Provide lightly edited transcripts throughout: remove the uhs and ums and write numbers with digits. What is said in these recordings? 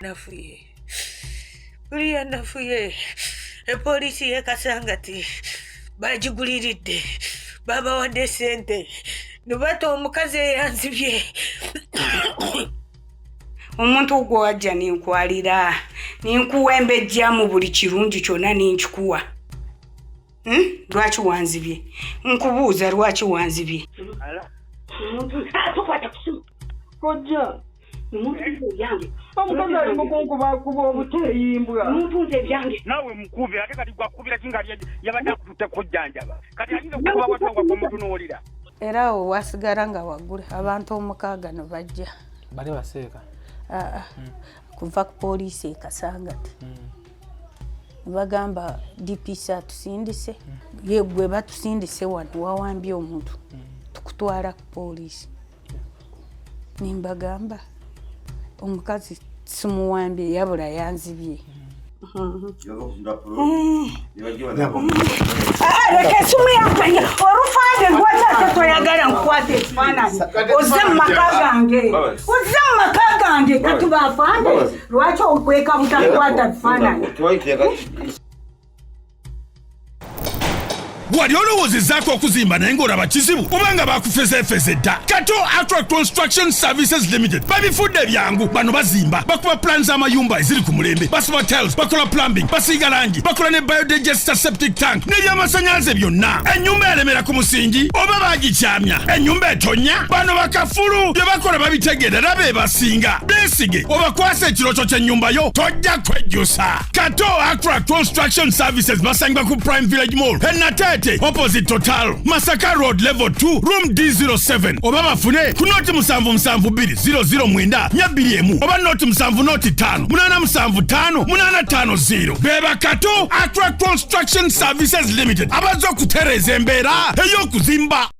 nafuye buriya nafuye polisi ye Kasangati bagiguliridde baba wadde sente nubato omukazi yanzibye omuntu gwo wajja ninkwalira ninkuwembejja mu buli kirungi kyonna ninkikuwa lwaki wanzibye nkubuuza lwaki wanzibye omuntu atukwata kusimu kojja omuntu yange omukazi ali mukunkubakuba obuteeyimbwa omuntu nze byange nawe mukubi ate kati gwakubira kinga yabadde akututte kujjanjaba kati alina okuba watangwa kwomutunuulira era awo wasigala nga waggula abantu 6 no bajja bali baseeka kuva ku poliisi e Kasangati bagamba DPC atusindise ye gwe batusindise wano wawambye omuntu tukutwala ku poliisi nimbagamba omukazi simuwambye yabula yanzibye leka esimu yankanya olufande lwaki toyagala nkwata ekifaananyi ozze mu maka gange kati bafande lwaki okweka butakwata bifaananyi wali olowoozezzaako okuzimba naye ng'olaba kizibu obanga bakufezefeze dda Kato Attract Construction Services Limited babifudde byangu bano bazimba bakuba plan z'amayumba eziri ku mulembe basiba tiles bakola plumbing basiiga langi bakola ne biodigester septic tank n'ebyamasannyalaze byonna ennyumba yalemera ku musingi oba bagikyamya ennyumba etonya bano bakafulu bye bakola babitegeera be basinga beesige obakwasa ekirooto ky'ennyumba yo tojja kwejjusa Kato Attract Construction Services basangibwa ku Prime Village Mall Enate opposite Total Masaka Road level 2 room D07 oba bafune ku noti 772009 nyabbiriemu oba noti 705 875 beba Kato Attract Construction Services Limited abazo okutereeza embeera ey'okuzimba.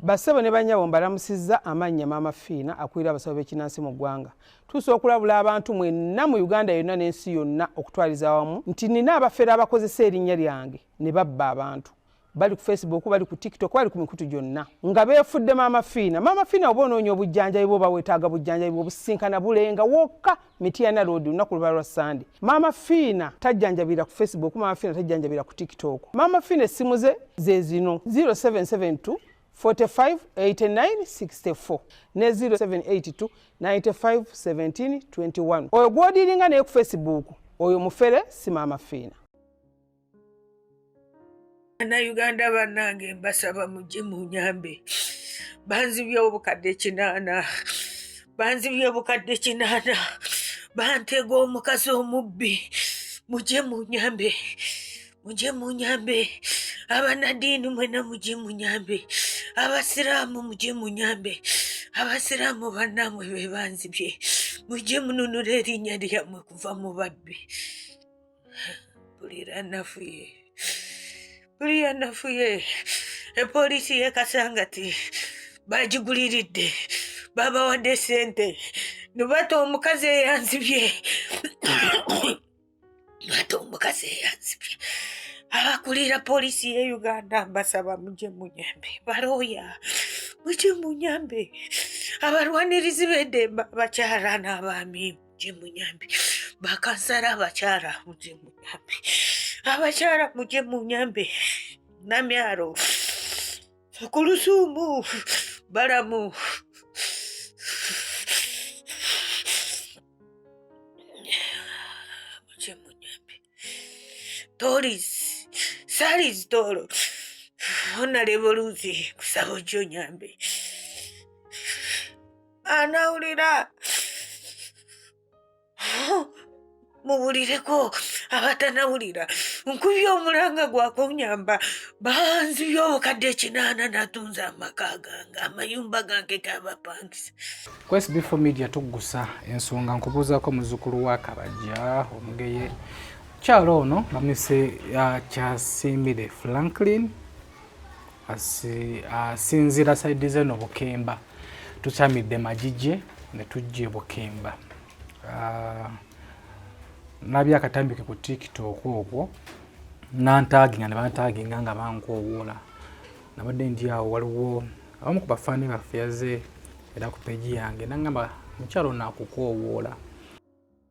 Basebo ne banyawo mbalamusizza amannya Maama Fiina akulira abasawo b'ekinnansi mu ggwanga. Tuuse okulabula abantu mwenna mu Uganda yonna n'ensi yonna okutwaliza awamu nti nina abafere abakozesa erinnya lyange ne babba abantu. Bali ku Facebook, bali ku TikTok, bali ku mikutu gyonna. Nga beefudde Maama Fiina. Maama Fiina oba onoonya obujjanjabi bwo bawetaaga bujjanjabi bwo businkana bulenga wokka Mityana Road olunaku luba lwa Sunday. Maama Fiina tajjanjabira ku Facebook, Maama Fiina tajjanjabira ku TikTok. Maama Fiina essimu ze zino 0772 45 89 64 ne 0782 95 17 21. Oyo gwodiringa naye ku Facebook oyo mufere si Maama Fiina. Na Uganda bannange mbasaba mujje munyambe banzibye obukadde 8 bantega omukazi omubbi mujje munyambe abanadini mwena mujje munyambe abasiraamu mujje munyambe abasiraamu bannamwe be banzibye mujje mununula erinnya lyammwe kuva mu babbi bulira nafuye epoliisi ye Kasangati bagiguliridde baba wadde sente nubato omukazi yanzibye abakulira polisi ye Uganda mbasaba mujje munyambe balooya mujje munyambe abalwanirizi b'eddembe abakyala n'abaami mujje munyambe bakansala abakyala mujje munyambe abakyala mujje munyambe Namyaro Kulusumu Balamu mujje munyambe Toris Salis Toro ona revoluzi kusaba jjo nyambe anaulira mubulireko abatanawulira nkubye omulanga gwakunyamba banzibye obukadde 8 natunza amaka gange amayumba gange gabapangisa. Quest Before Media tugusa ensonga nkubuuzaako muzzukulu wa Kabajja omugeye kyalo ono bamise Kyasiimire Franklin asinzira side zeno Bukemba tukyamidde Magije ne tujje Bukemba nabya akatambike ku TikTok okwo nantaginga ne bantaginga nga bankowoola nabadde ndi awo waliwo abamu ku bafaani baffe yaze era ku peegi yange nangamba mukyalo nakukoowoola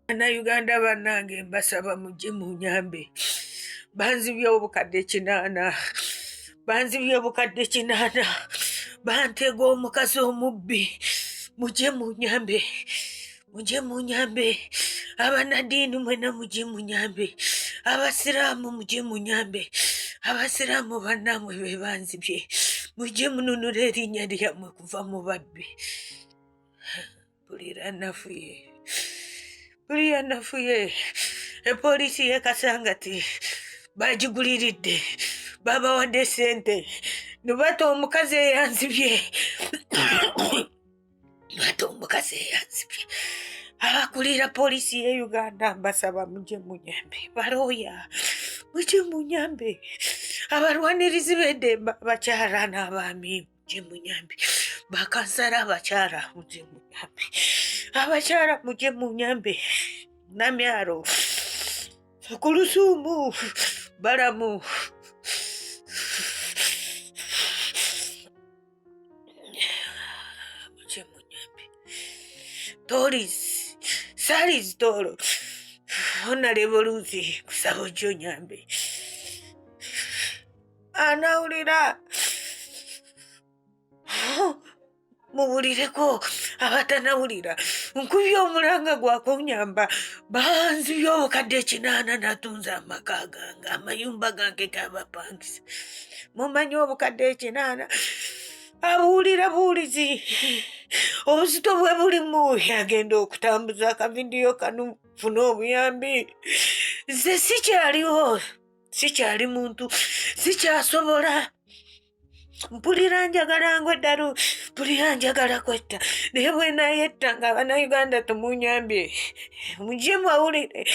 Bannayuganda bannange mbasaba mujje munyambe banzibye obukadde 8 banzibye obukadde 8 bantega omukazi omubbi mujje munyambe abanadiini mwena mujje munyambe abasiraamu mujje munyambe abasiraamu bannamwe be banzibye mujje mununula erinnya lyammwe kuva mu babbi pulira nafuye epoliisi y'ekasangati bagiguliridde babawadde sente nubata omukazi eyanzibye abakulira poliisi ye Uganda mbasaba mujje munyambe balooya mujje munyambe abalwanirizi b'eddembe abakyala n'abaami mujje munyambe bakansala abakyala mujje munyambe abakyala mujje munyambe Namyalo Kulusumu Balamu mujje munyambe Toris Salis Toro Honorable Lucy kusaba ojjo nyambe anawulira mubulireko abatanawulira nkubye omulanga gwakunyamba banzibye obukadde 8 natunza amaka gange amayumba gange gabapangisa mumanyi obukadde 8 abuwulira buwulizi obuzito bwe bulimu yagenda okutambuza akavidiyo kano funa obuyambi nze sikyali muntu sikyasobola mpulira njagala ngweddalu mpulira njagala kwetta naye bwenayetta nga Abannayuganda tumunyambye mujje mwawulire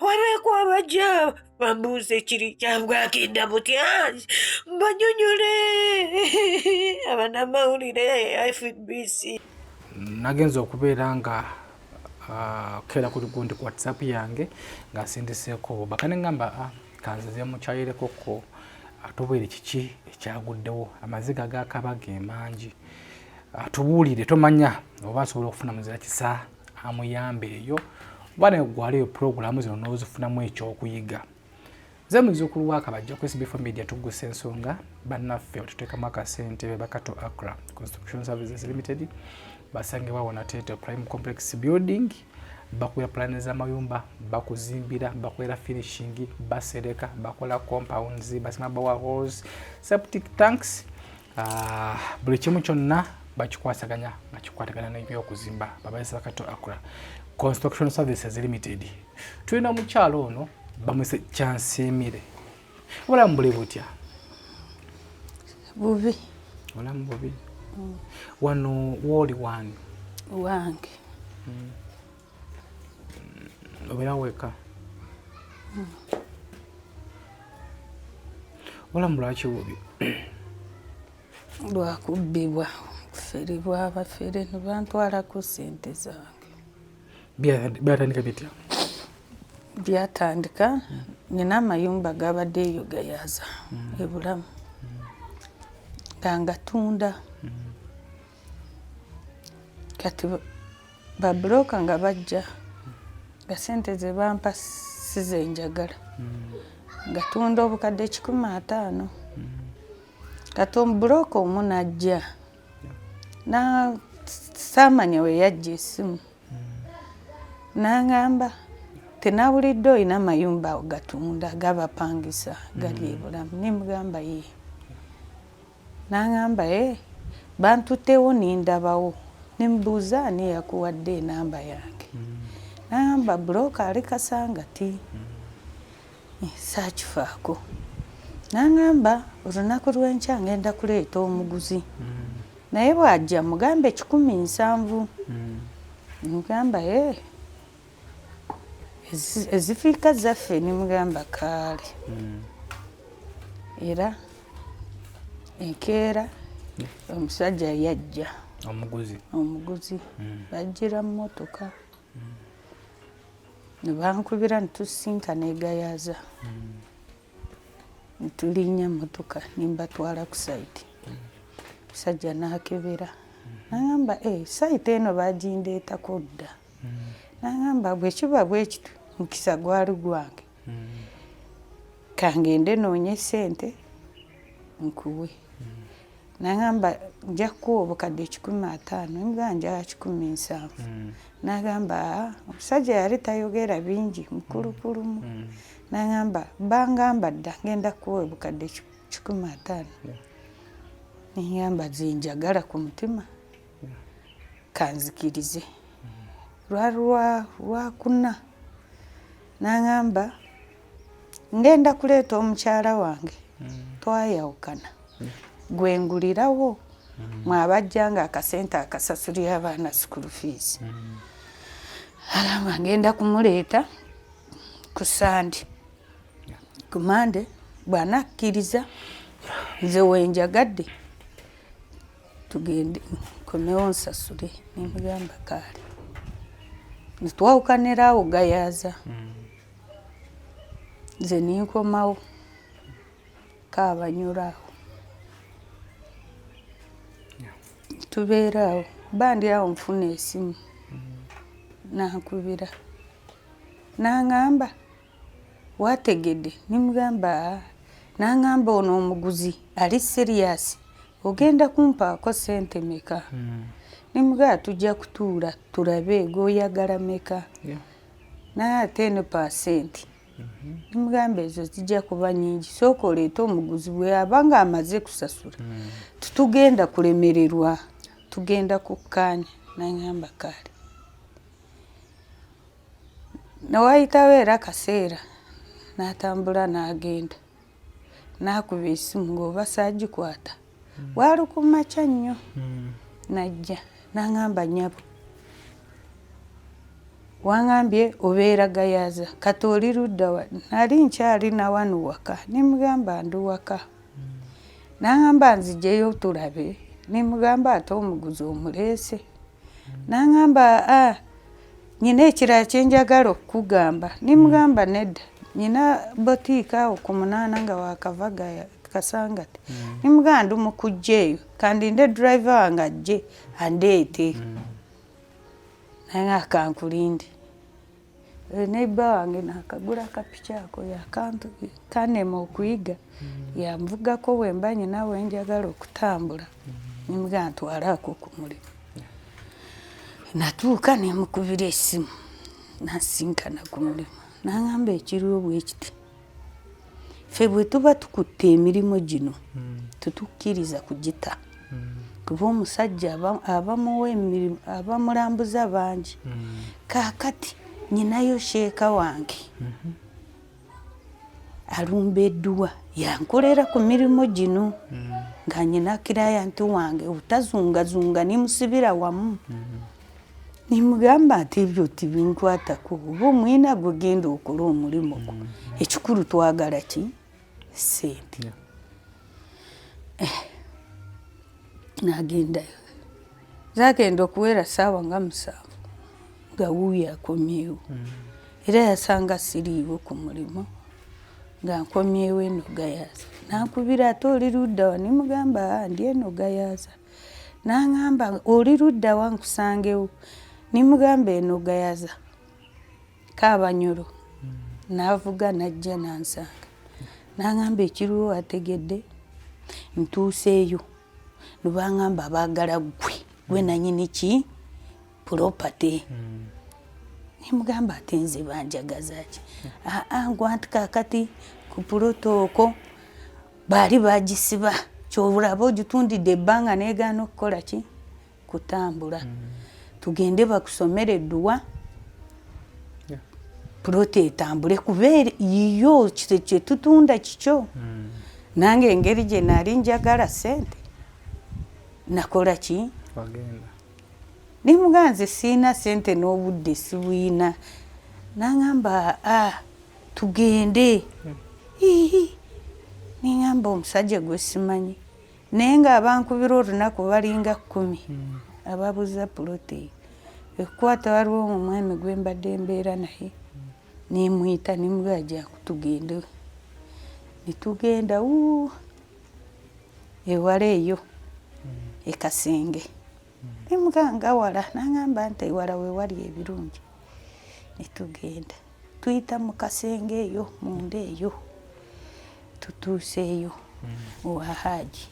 wabeeko abajja bambuuze kiri kyabwagenda butya mbanyonyole abanamawulire FBC nagenza okubeera nga keera ku gundi ku WhatsApp yange nga sindiseeko bakane ngamba kanzize mukyayireko atubuulire kiki ekyaguddewo amaziga gakaba gemangi atubuulire tomanya oba asobola okufuna muzira kisa amuyambe eyo oba ne gwaliyo puroguramu zino n'ozifunamu ekyokuyiga nze muzzukulu wa Kabajja ku SB4 Media tugguse ensonga bannaffe otuteekamu akasente be bakato Accra Construction Services Limited basangibwa wona Tete Prime Complex Building bakuya plani z'amayumba bakuzimbira bakwera finishing basereka bakola compounds basima bawa hose septic tanks buli kimu kyonna bakikwasaganya bakikwatagana n'ebyokuzimba babayisa bakato Accra Construction Services Limited tulina mukyalo ono bamwise Kyansimire obulamu buli butya bubi obulamu bubi wano woli wange obeera weka obulamu lwaki bubi lwakubbibwa kuferibwa abafere ne bantwalako sente zange byatandika bitya byatandika nina amayumba gabadde eyo gayaza ebulamu nga ngatunda kati babulooka nga bajja nga sente ze bampa sizenjagala ngatunda obukadde 150 kati omubulooka omu najja saamanya we yajja essimu n'aŋŋamba tenawulidde olina amayumba gatunda gabapangisa gali ebulamu nimugamba ye n'aŋŋamba bantuttewo nindabawo nimbuuza ani yakuwadde enamba yange n'aŋŋamba bulooka ali Kasangati saakifaako n'aŋŋamba olunaku lw'enkya ngenda kuleeta omuguzi naye bw'ajja mugambe 17,000 mugamba ezifiika zaffe nimugamba kaale era enkeera omusajja yajja omuguzi bajjira mu mmotoka ne bankubira netusinkana egayaza netulinnya mmotoka nimbatwala ku saiti Sajja nakebera. Nagamba saite eno bagindeetako dda. Nagamba bwe kiba bwe kitu mukisa gwali gwange. Kangende noonye ssente nkuwe. Nagamba nja kuwa obukadde 15 nga nja 17. Nagamba omusajja yali tayogera bingi mukulukulumu. Nagamba bangamba dda ngenda kuwa obukadde 15. Nagamba zinjagala ku mutima kanzikirize. Lwakuna nagamba ngenda kuleeta omukyala wange twayawukana gwengulirawo mwabajjanga akasente akasasulira abaana school fees. Agamba ngenda kumuleeta ku Sande ku Mande bw'anakkiriza nze wenjagadde tugende komewo nsasule. Nimugamba kaali nitwawukanira awo gayaza. Nze ninkomawo kaabanyula awo tubeera awo bandi awo nfuna esimu nankubira nangamba wategedde. Nimugamba nangamba ono omuguzi ali serious ogenda kumpaako sente meka? Nimugamba tujja kutuula tulabe goyagala meka? Naye 10%. Nimugamba ezo zijja kuba nyingi sooka oleeta omuguzi bwe abanga amaze kusasula tutugenda kulemererwa tugenda kukkaanya. Nangamba kaali nawayitawo era kaseera n'atambula n'agenda n'akuba esimu ng'oba saagikwata. Waali ku makya nnyo najja nangamba nyabo wangambye obeera gayaza kati oli ludda wa? Nali nkyali na wano waka. Nimugamba ndi waka. Nangamba nzijeyo tulabe. Nimugamba ate omuguzi omuleese. Nangamba nyina ekirala kyenjagala okukugamba. Nimugamba nedda nyina botiika awo ku Munaana nga wakavaga Kasangati. Nimugamba ndi mukujjeeyo kandi nde driver wange ajje andeete. Nanga kankulindi. Neighbor wange nakagula akapicha ako yakantu kanema okuyiga yamvugako wemba nyina wenjagala okutambula. Nimugamba ntwalako ku mulimu. Natuuka nemukubira essimu nasinkana ku mulimu. Nangamba ekiriwo bwe kiti ffe bwe tuba tukutte emirimu gino tutukkiriza kugita kuba omusajja abamuwa emirimu abamulambuza bangi. Kaakati nyinayo sheeka wange alumbeddwa yankolera ku mirimu gino nga nyina kirayanti wange obutazungazunga nimusibira wamu. Nimugamba ati ebyo tibinkwatako oba omwina gwe genda okola omulimu gwo ekikulu twagala ki ssente. Nagendayo zagenda okuwera ssaawa nga 7 nga wuuyo akomyewo era yasanga siriiwo ku mulimu nga nkomyewo eno gayaza. Nankubira ate oli ludda wa? Nimugamba ndi eno gayaza. Nangamba oli ludda wa nkusangewo? Nimugamba eno gayaza Kaabanyolo. Navuga najja nansanga. Nangamba ekiriwo ategedde ntuuseeyo nubangamba baagala gwe nanyini ki property. Nimugamba ate nze banjagaza ki? Ngwanti kaakati ku pulotooko baali bagisiba kyobulaba ogitundidde ebbanga negaana okukola ki kutambula. Tugende bakusomere edduwa puloti etambule kubeera yiyo kye tutunda kikyo. Nange engeri gye naali njagala ssente nakola ki? Wagenda. Nimugamba nze siina ssente n'obudde sibwina. Nangamba tugende. Ningamba omusajja gwe simanyi naye ng'abankubira olunaku balinga 10 ababuza puloti. Ekwata waliwo omwami gwe mbadde mbeera naye nimuyita nimugamba jangu tugende. Nitugenda ewala eyo Kasenge. Nemuganga wala nangamba nti wala we wali ebirungi. Netugenda. Tuyita mu Kasenge eyo munda eyo. Tutuuseeyo owa Haji.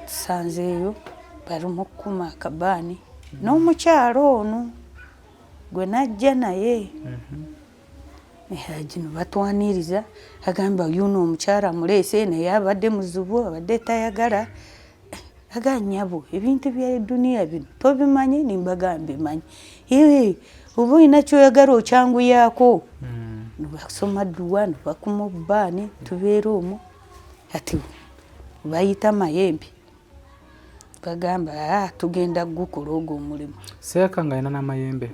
Tusanzeeyo balimu kkuma akabaani n'omukyalo ono gwe najja naye. Haji no batwaniriza agamba yuno omukyala muleese naye abadde muzibu abadde tayagala. Aganyabo ebintu bya dunia bino tobimanyi nimbagambe manyi. Oba olina kyoyagala okyanguyako. Nibasoma dduwa nibakuma obbaani tubeera omwo. Ati bayita mayembe. Bagamba tugenda gukola ogwo omulimu. Seeka nga alina n'amayembe.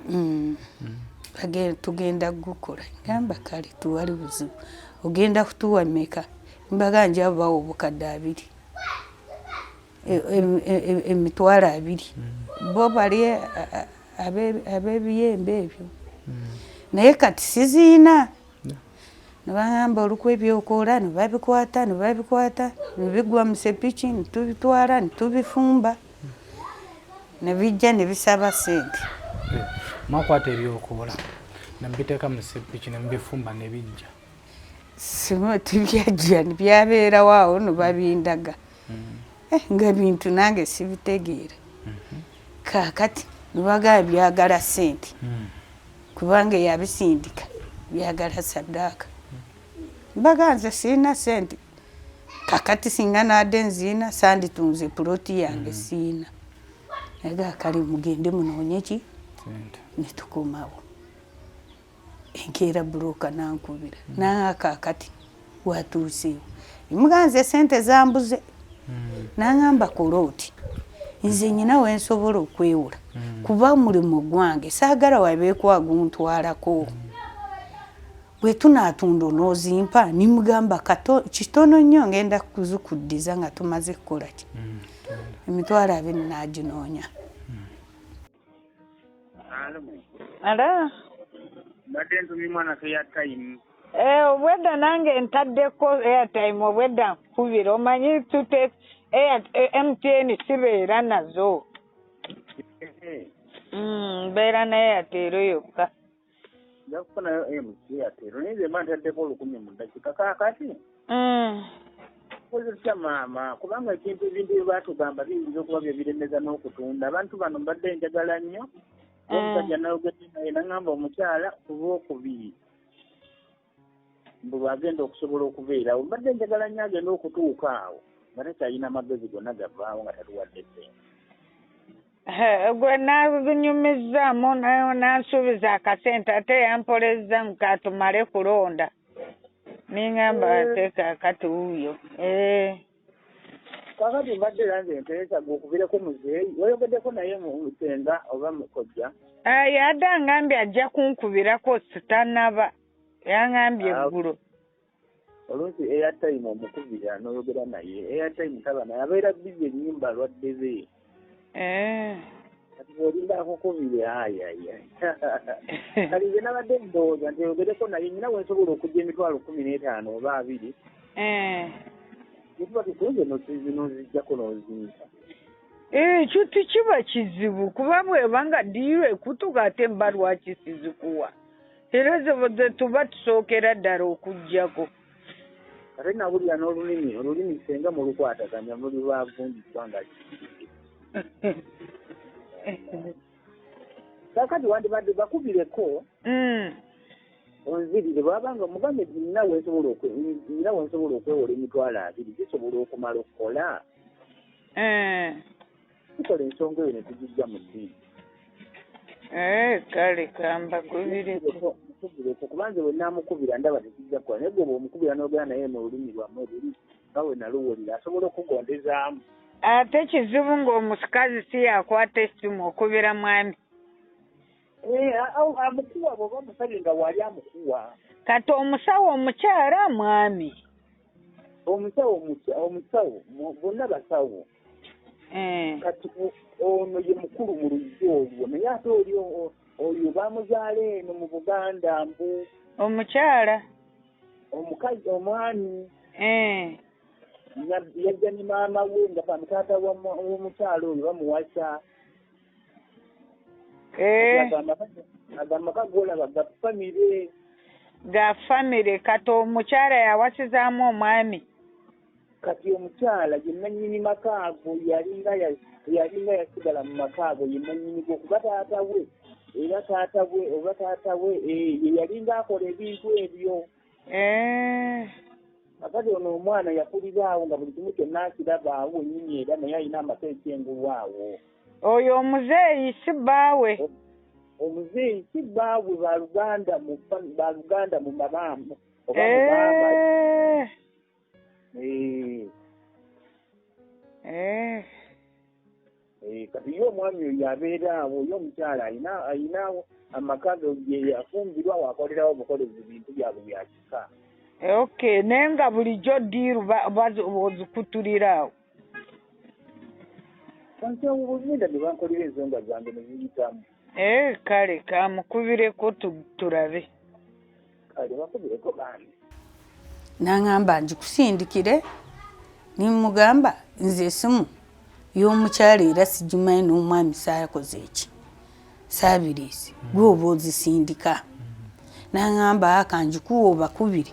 Tugenda gukola. Gamba kale tuwali buzibu. Ogenda kutuwa mmeka? Mbaga nja bawo obukadde 2. Emitwalo 2. Bo bali ab'ebiyembe ebyo. Naye kati siziina. Nibagamba olukwe ebyokola nibabikwata nibigwa mu sepiki nitubitwala nitubifumba. Nebijja nebisaba sente. Mwakwata ebyokola nembiteeka mu sepiki nembifumba nebijja. Simo tibyajja byabeera waawo nibabindaga. Nga bintu nange sibitegeera. Kaakati nibaga byagala sente. Kubanga yabisindika byagala saddaaka. Mbaga nze sirina sente. Kakati singa nadde nziina sanditunze puloti yange siina. Naga kale mugende munoonye ki? Netukomawo. Enkeera buloka nankubira. Kakati watuuseewo. Muganze sente zambuze. Nangamba koloti. Nze nyina wensobola okwewula. Kuba mulimu gwange saagala wabeeko aguntwalako. Bwe tunaatunda onozimpa nimugamba kitono nnyo ngenda kuzikuddiza nga tumaze kukola ki. Emitwalo 2 naginoonya. Ala. Mbadde ntumye mwana ke airtime. Obwedda nange ntaddeko airtime obwedda nkubira omanyi tute MTN sibeera nazo. Mbeera na Airtel yokka. Njakufunayo Airtel naye nze mba ntaddeko 10 mu ddakiika kaakati. Kozesa maama kubanga ebintu bye baatugamba biyinza okuba bye biremeza n'okutunda. Abantu bano mbadde njagala nnyo. Omusajja n'ayogedde naye n'angamba omukyala kuba okubiri. Mbu bagenda okusobola okubeerawo. Mbadde njagala nnyo agenda okutuuka awo. Nga tekyalina amagezi gonna gavaawo nga tatuwadde ssente. Gwe nagunyumizzaamu nansuubiza akasente ate yampolezza nkatumale kulonda. Ningamba ate kaakati wuuyo. Kakati mbadde lanze nteesa gwe okubireko muzeeyi. Wayogeddeko naye mu Senga oba mu Kojja? Yadde angambye ajja kunkubirako sitanaba. Yangambye eggulo. Oluusi airtime omukubira n'oyogera naye. Airtime taba naye abeera bizi ennyimba alwadde be. Kati bw'olinda akukubire kati nze nabadde ndowooza nti oyogereko naye nyina wensobola okujja emitwalo 15 oba 2. Nituba tukunze n'ozijjako n'oziyita. Ekyo tekiba kizibu kuba bwebanga ddiirwa ekutuka ate mba lwaki sizikuwa. Era ze tuba tusookera ddala okuggyako. Kate nabulira n'olulimi senga mu lukwataganya muli lwavundiswa nga kakati wandibadde bakubireko onzirire bwabanga omugambe nina wensobola okwewola emitwalo 2 gisobola okumala okukola tukola ensonga eyo ne tugijja mu ddiini. Kale kamba kubireko kubanze bwe naamukubira ndaba tekijja kukola naye gwe bw'omukubira n'ogera naye n'olulimi lwammwe luli nga we naluwulira asobola okugondezaamu. Ate kizibu ng'omusikazi si yakwata essimu okubira mwami. Amukuwa bw'oba omusajja nga wali amukuwa. Kati omusawo omukyala mwami. Omusawo bonna basawo. Kati ono ye mukulu mu lujja olwo naye ate oli oyo bamuzaala eno mu Buganda mbu. Omukyala. Omukazi omwami. yajja ne maama we nga pamutaata w'omukyalo oyo bamuwasa agamaka golaba ga famire kati omukyala yawasizaamu omwami kati omukyala ye nannyini maka ago yalinga yasigala mu maka ago ye nannyini go kuba taata we era taata we ye yalinga akola ebintu ebyo akati ono omwana yakulira awo nga buli kimu kyonna akiraba awo nnyini era naye alina amateeka engulu awo oyo omuzeeyi si bbaawe omuzeeyi si bbaawe baluganda mu mabambo oba kati ye omwami oyo abeera awo ye omukyala alina amaka ge yafumbirwa wakolerawo obukolezi bintu byabwe byakika okay naye nga bulijjo ddiiru ozikutulira awo kankyawubuzenda ne bankolera ensonga zange ne ziyitamu kale kamukubireko tulabe kale bakubireko bandi naŋŋamba ngikusindikire nimugamba nze esimu y'omukyala era sigimanyi n'omwami saakoze eki saabiriisi gwe oba ozisindika naŋŋamba kangikuwa obakubiri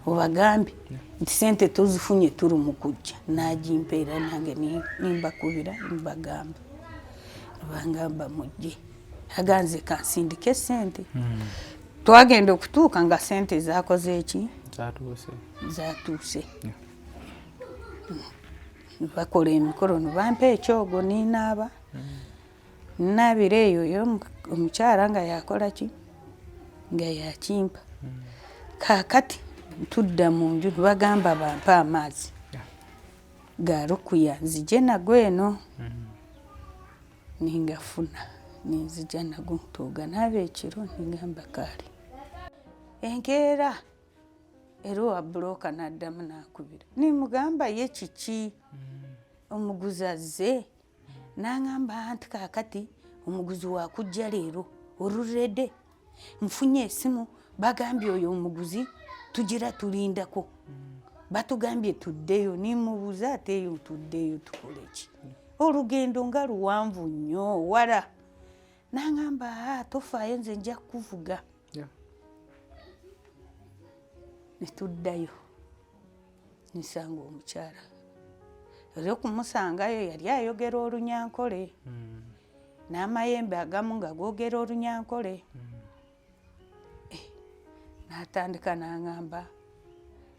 obagambe nti sente tozifunye turi mu kujja nagimpeera nange nimbakubira nimbagamba nibangamba mujje aganze kansindike sente twagenda okutuuka nga sente zakoze eki zatuuse bakola emikolo nibampa ekyogo ninaaba nnaabira eyo omukyala nga yakola ki nga yakimpa kaakati ntudda mu nju nibagamba bampa amaazi galukuya nzije nago eno ningafuna ninzija nago ntuuga naaba ekiro ningamba kaali enkeera era owa bulooka n'addamu nakubira nimugamba ye kiki omuguzi azze naŋŋamba anti kaakati omuguzi wakujja leero olulede nfunye esimu bagambye oyo omuguzi tugira tulindako batugambye tuddeyo nimubuuza ate eyo tuddeyo tukole ki olugendo nga luwanvu nnyo wala naŋŋamba tofaayo nze nja kukuvuga netuddayo nisanga omukyala era okumusangayo yali ayogera olunyankole n'amayembe agamu nga googera olunyankole n'atandika n'aŋŋamba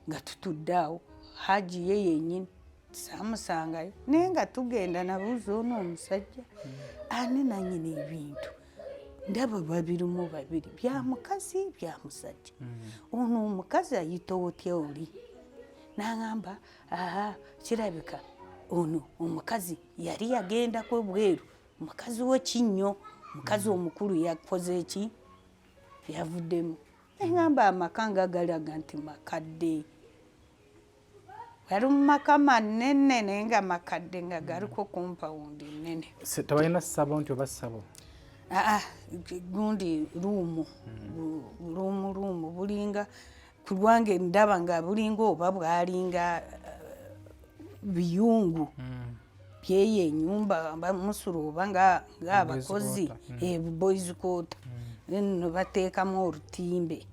nga tutudde awo haji ye yennyini saamusangayo naye nga tugenda nabuuza ono omusajja ani nannyini ebintu ndaba babirimu babiri bya mukazi bya musajja ono omukazi ayita otya oli n'aŋŋamba kirabika ono omukazi yali yagendako bweru mukazi wekinnyo mukazi omukulu yakoze eki yavuddemu eŋŋamba amaka nga galaga nti makadde gali mu maka manene naye nga makadde nga galiko kompawundi nene tebalina ssabo nti oba ssabo gundi ruumu bulinga ku lwange ndaba nga bulinga oba bwalinga biyungu byeyo enyumba bamusula oba ng'abakozi boys quarter ne bateekamu olutimbe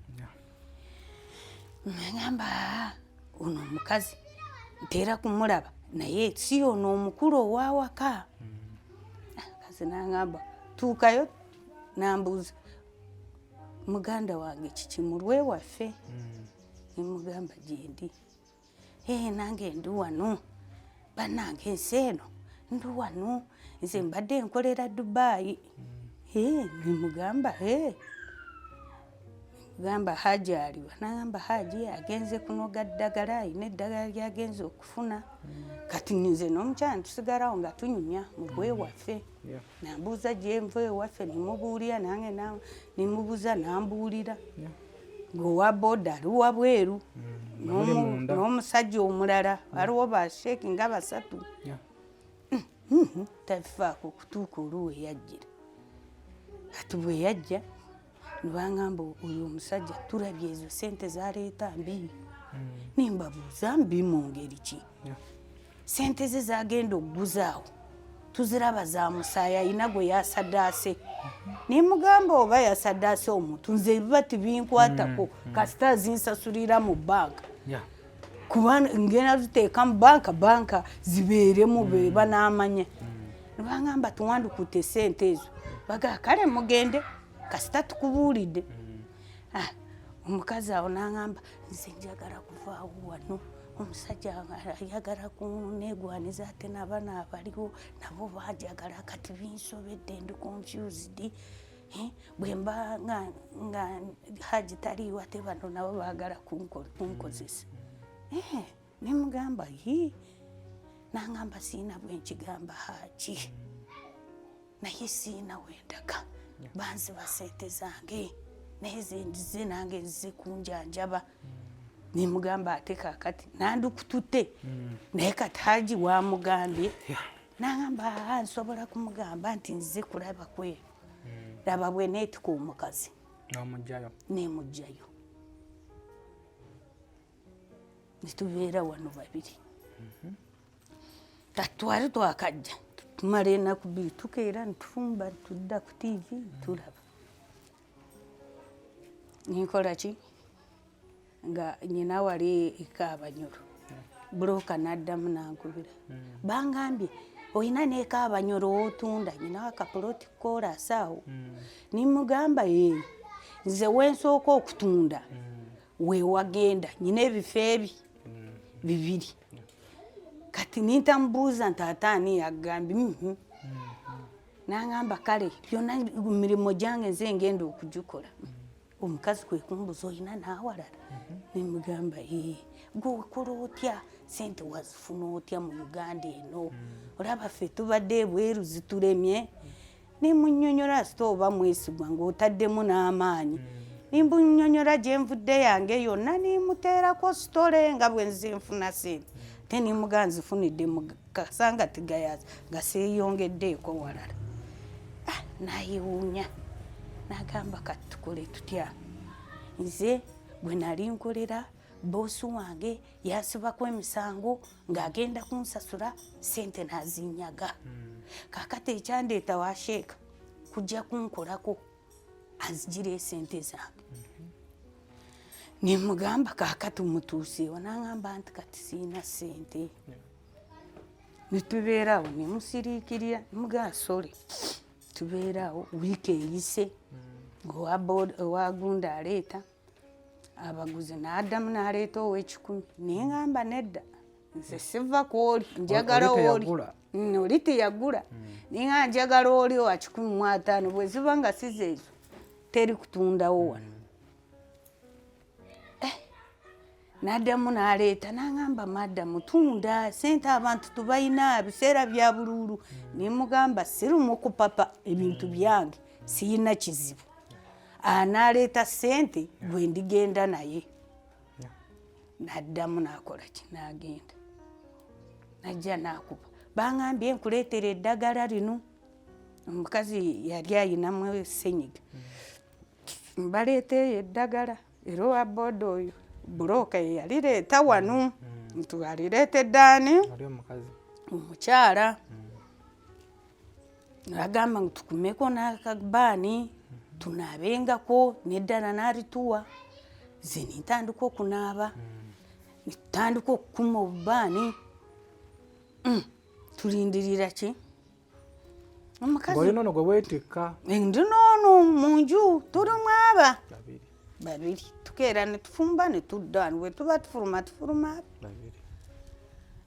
ngamba ono omukazi nteera kumulaba naye si ono omukulu owawaka kazi naŋŋamba tuukayo nambuuza muganda wange kiki mulwe waffe nemugamba gyendi nange ndi wano bannange ensi eno ndi wano nze mbadde nkolera Dubai nemugamba gamba haji aliwa nagamba haji agenze kunoga ddagala ayina eddagala lyagenze okufuna kati nze n'omukyala tusigalawo nga tunyumya mu bwewaffe nambuuza gyenva ewaffe nimubuulira nange nimubuuza nambuulira ng'owa boda aliwa bweru n'omusajja omulala aliwo basheeki nga basatu tafaako okutuuka oluwe yajjira ati bwe yajja nibaŋŋamba oyo omusajja tulabye ezo sente zaleeta mbi nimbabuuza mbi mu ngeri ki sente ze zagenda okuguzaawo tuziraba za musaayi ayina gwe yasaddaase nimugamba oba yasaddaase omuntu nze biba tibinkwatako kasita zinsasulira mu banka kuba ngenda ziteeka mu banka zibeeremu beba n'amanya nibangamba tuwandikute sente ezo bagaa kale mugende kasita tukubuulidde omukazi awo n'angamba nze njagala kuvaawo wano omusajja ayagala kunegwaniza ate n'abaana abaliwo nabo banjagala kati binsobedde ndi confused bwe mba nga haji taliiwo ate bano nabo baagala kunkozesa nimugamba n'angamba siina bwe nkigamba haji naye siina wendaga banziba sente zange naye zendize nange nzize kunjanjaba nimugamba ate kakati nandikututte naye kati haji wamugambye nangamba nsobola kumugamba nti nzize kulaba kweyo laba bwe neetika omukazi nemugjayo nitubeera wano babiri tatwali twakajja tumala ennaku bbiri tukeera nitufumba tudda ku tiivi tulaba ninkola ki nga nyina wali ekaabanyolo buloka n'addamu nankubira bangambye olina n'ekaabanyolo wotunda nyina wakapuloti koolasi awo nimugamba nze wensooka okutunda wewagenda nyina ebifo ebi bibiri kati nintamubuuza nti ataani yagambye nangamba kale byonna mirimo gyange nze ngenda okugikola omukazi kwe kumbuza olina naawalala nimugamba gwe okola otya sente wazifuna otya mu Uganda eno olaba ffe tubadde ebweru zitulemye nimunnyonnyola sita oba mwesigwa ng'otaddemu n'amaanyi nimbunyonnyola gye nvudde yange yonna nimuteerako sitole nga bwe nze nfuna sente te nimuga nzifunidde mu kasanga tigayaza nga seeyongeddeeko walala nayewuunya nagamba kati tukole tutya nze bwe nali nkolera boosi wange yasibako emisango ng'agenda kunsasula sente nazinyaga kakati ekyandeeta washeeka kujja kunkolako azigire esente zange nimugamba kakati mutuuseewo nangamba nti kati siina sente nitubeerawo nimusiriikirira nimugamba sole tubeerawo wiiki eyise owagunda aleeta abaguzi n'addamu n'aleeta ow'ekikumi ningamba nedda nze siva kwoli njagala oli oli teyagula ninga njagala oli wa 15 bwe ziba nga sizeezo teri kutundawo wano n'addamu n'aleeta nangamba madda mutunda sente abantu tubayina biseera bya bululu nimugamba sirumu kupapa ebintu byange siyina kizibu n'aleeta sente gwe ndigenda naye n'addamu n'akola ki n'agenda najja n'akuba bangambye nkuleetera eddagala lino omukazi yali ayinamu senyiga mbaleeteeyo eddagala era owa booda oyo buloka yalireeta wano ntwalireetedde ani omukyala agamba ngu tukumeko n'akabaani tunaabengako neddala n'alituwa ze nintandika okunaaba nitutandika okukuma obubaani tulindirira ki omukazi olina ono gwe weetikka ndi noono mu nju tulimu aba babiri tukeera netufumba netudda bwe tuba tufuluma babiri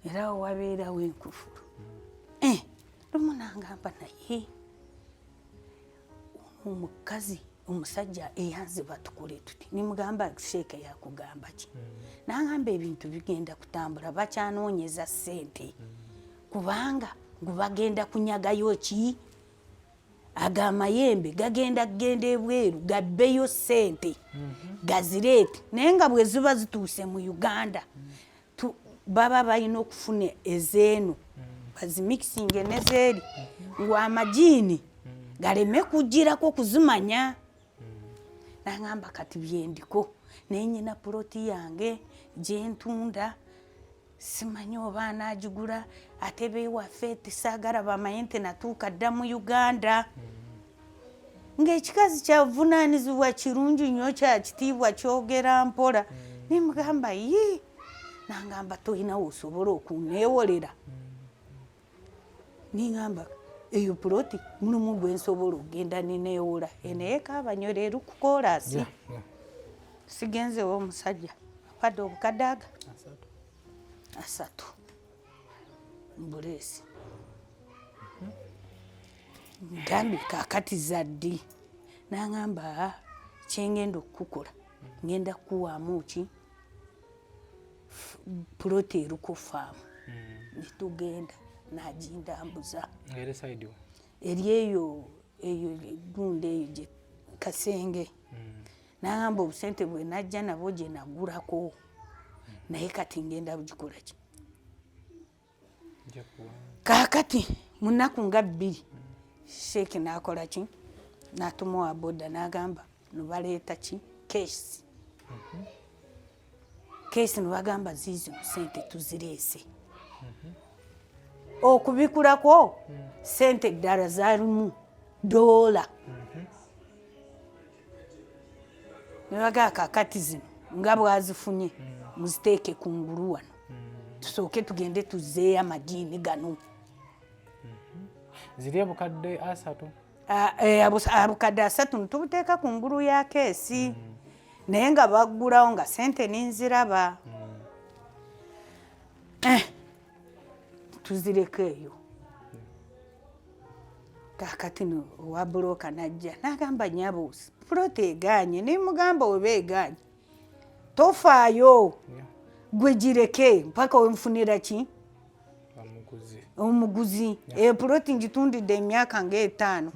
era awo wabeerawo enkufulu lumu nangamba naye omukazi omusajja eyanziba tukole tuti nimugamba sheeka yakugamba ki nangamba ebintu bigenda kutambula bakyanoonyeza ssente kubanga bagenda kunyagayo ki agamayembe gagenda ebweru gabbeyo ssente gazireete naye nga bwe ziba zituuse mu Uganda baba balina okufuna ezeeno bazimikisinge nezeeri ng'amajiini galeme kugirako kuzimanya nangamba kati byendiko naye nyina puloti yange gyentunda simanyi oba anaagigula ate beewaffe tisaagala bamanye nti natuuka dda mu Uganda ng'ekikazi kyavunaanizibwa kirungi nnyo kya kitiibwa kyogera mpola nimugamba yi nangamba toyinawo osobola okuneewolera ningamba eyo puloti mulimu gwe nsobola okugenda nineewola enaye kaabanyole eri ku koolaasi sigenzewo omusajja apadde obukadde aga 3 mbuleesi ngambi kaakati zaddi nangamba kyengenda okukukola ngenda kukuwaamu ki puloti eruko faamu nitugenda nagindambuza eri eyo gunda eyo gye Kasenge nangamba obusente bwe najja nabo gye nagulako naye kati ngenda bugikola ki kaakati mu nnaku nga 2 Sheeki nakola ki natuma wa boda nagamba nubaleeta ki keesi keesi nibagamba ziizo sente tuzireese okubikulako sente ddala zaalimu $. Nibagaa kaakati zino nga bwazifunye muziteeke kungulu wano tusooke tugende tuzeeyo amajiini gano ziri abukadde 3 abukadde 3 nitubuteeka kungulu ya keesi naye nga baggulawo nga sente ninziraba tuzireko eyo kaakati owa bulooka najja nagamba nyabuusi puloti egaanye nimugamba weba egaanye tofaayo gwe gireke mpaka wenfunira ki omuguzi puloti ngitundidde emyaka nga 5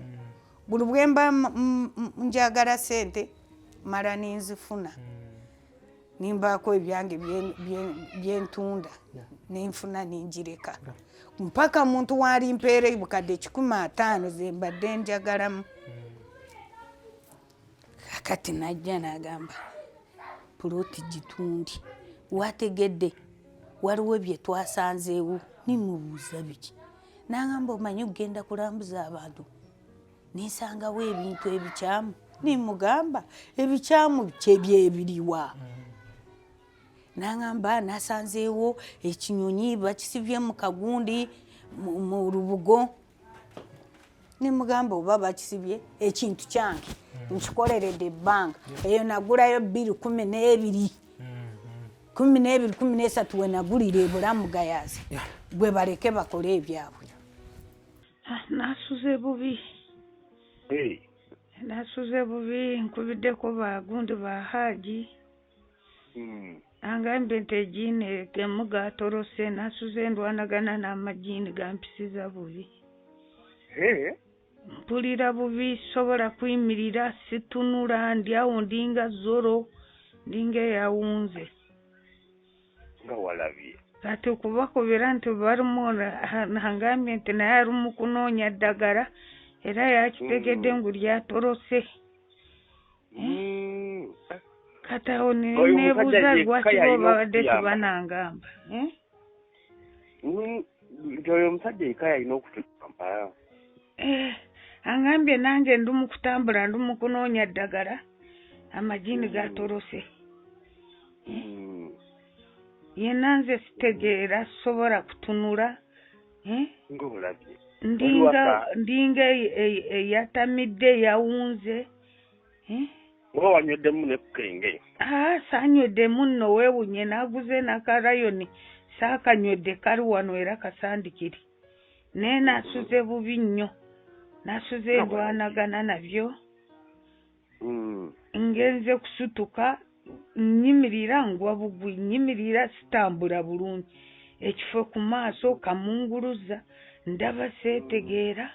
buli bwemba njagala sente mala ninzifuna nimbaako ebyange byentunda ninfuna ningireka mpaka muntu walimpeera bukadde 15 zembadde njagalamu kakati najja nagamba puloti gitundi wategedde waliwo bye twasanzeewo nimubuuza biki nagamba omanyi okugenda kulambuza abantu ninsangawo ebintu ebikyamu nimugamba ebikyamu kyebyebiriwa nagamba nasanzeewo ekinyonyi bakisibye mu kagundi mu lubugo nimugamba oba bakisibye ekintu kyange nkikoleredde ebbanga eyo nagulayo 212 13 we nagulira ebulamu gayazi gwe baleke bakole ebyabwe nasuze bubi nasuze bubi nkubiddeko bagundi ba Haji angambye nti ejiini gemu gatorose nasuze ndwanagana n'amajiini gampisiza bubi mpulira bubi sobola kuyimirira situnula ndyawo ndinga zoro ndinga eyawunze nga walabye kati okubakubira nti balimu nangambye nti naye ali mu kunoonya ddagala era yakitegedde ngu lyatorose kati awo nebuuza lwaki babadde tebanangamba nti oyo omusajja eka yalina okutukampala angambye nange ndi mu kutambula ndi mu kunoonya ddagala amajiini gatorose yenna nze sitegeera sobola kutunula ng'olabye ndinga eyatamidde yawunze oba wanyweddemu nekukenge saanyweddemu nno weewunye naguze nakarayoni saakanywedde kali wano era kasandikiri naye nasuze bubi nnyo nasuze ndwanagana nabyo ngenze kusutuka nyimirira ngwa bugwi nyimirira sitambula bulungi ekifo ku maaso kamunguluza ndaba seetegeera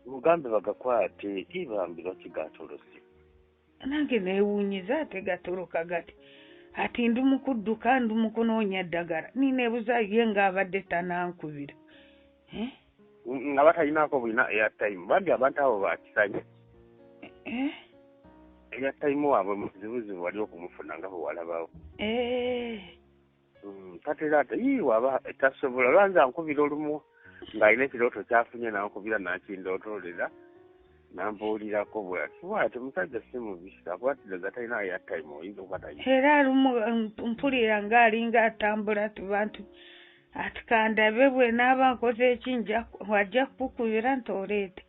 mugambe bagakwate ibambirwa kigatolose nange neewuunyiza ate gatoloka gati ati ndi mu kudduka ndi mu kunoonya ddagala nineebuza ye ng'abadde tanankubira nga batalinaako bulina airtime bambi abantu abo bakisanye airtime waabwe muzibuzibu wali okumufuna nga bwe walabawo Katera ate waba tasobola lwanza nkubira olumu ng'alina ekirooto kyafunye nankubira nakindootolera nambuulirako bwati omusajja si mubi akwatiriza talina airtime oyinza okatayi era lumu mpulira ng'alinga atambula tubantu ati kandabe bwe naaba nkoze ekinja wajja kukubira ntoleete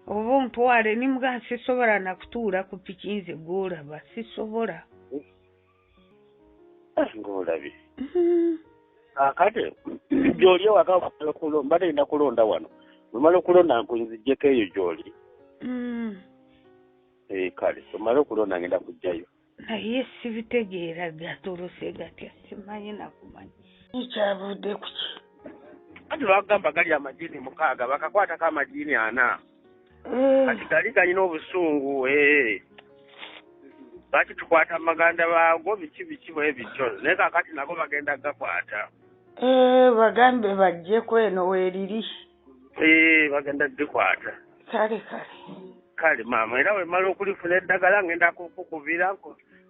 oba ontwale nimuga sisobola nakutuula ku piki nze gw'olaba sisobola ng'olabye akate gy'oli ewaka mbalenda kulonda wano bwemala okulonda nkunzijjeko eyo gy'oli kale omala okulonda ngenda kujjayo naye sibitegeera gatolose gatya simanyi nakumanya nikyavudde kuki kati bagamba gali amajini 6 bakakwatako amajini 4 kati gali galina obusungu lwaki tukwata amaganda baago biki bwe bityo naye kakati nago bagenda gakwata bagambe bajjeko eno weeriri bagenda gikwata kale maama era wemala okulifuna eddagala ngenda kukubira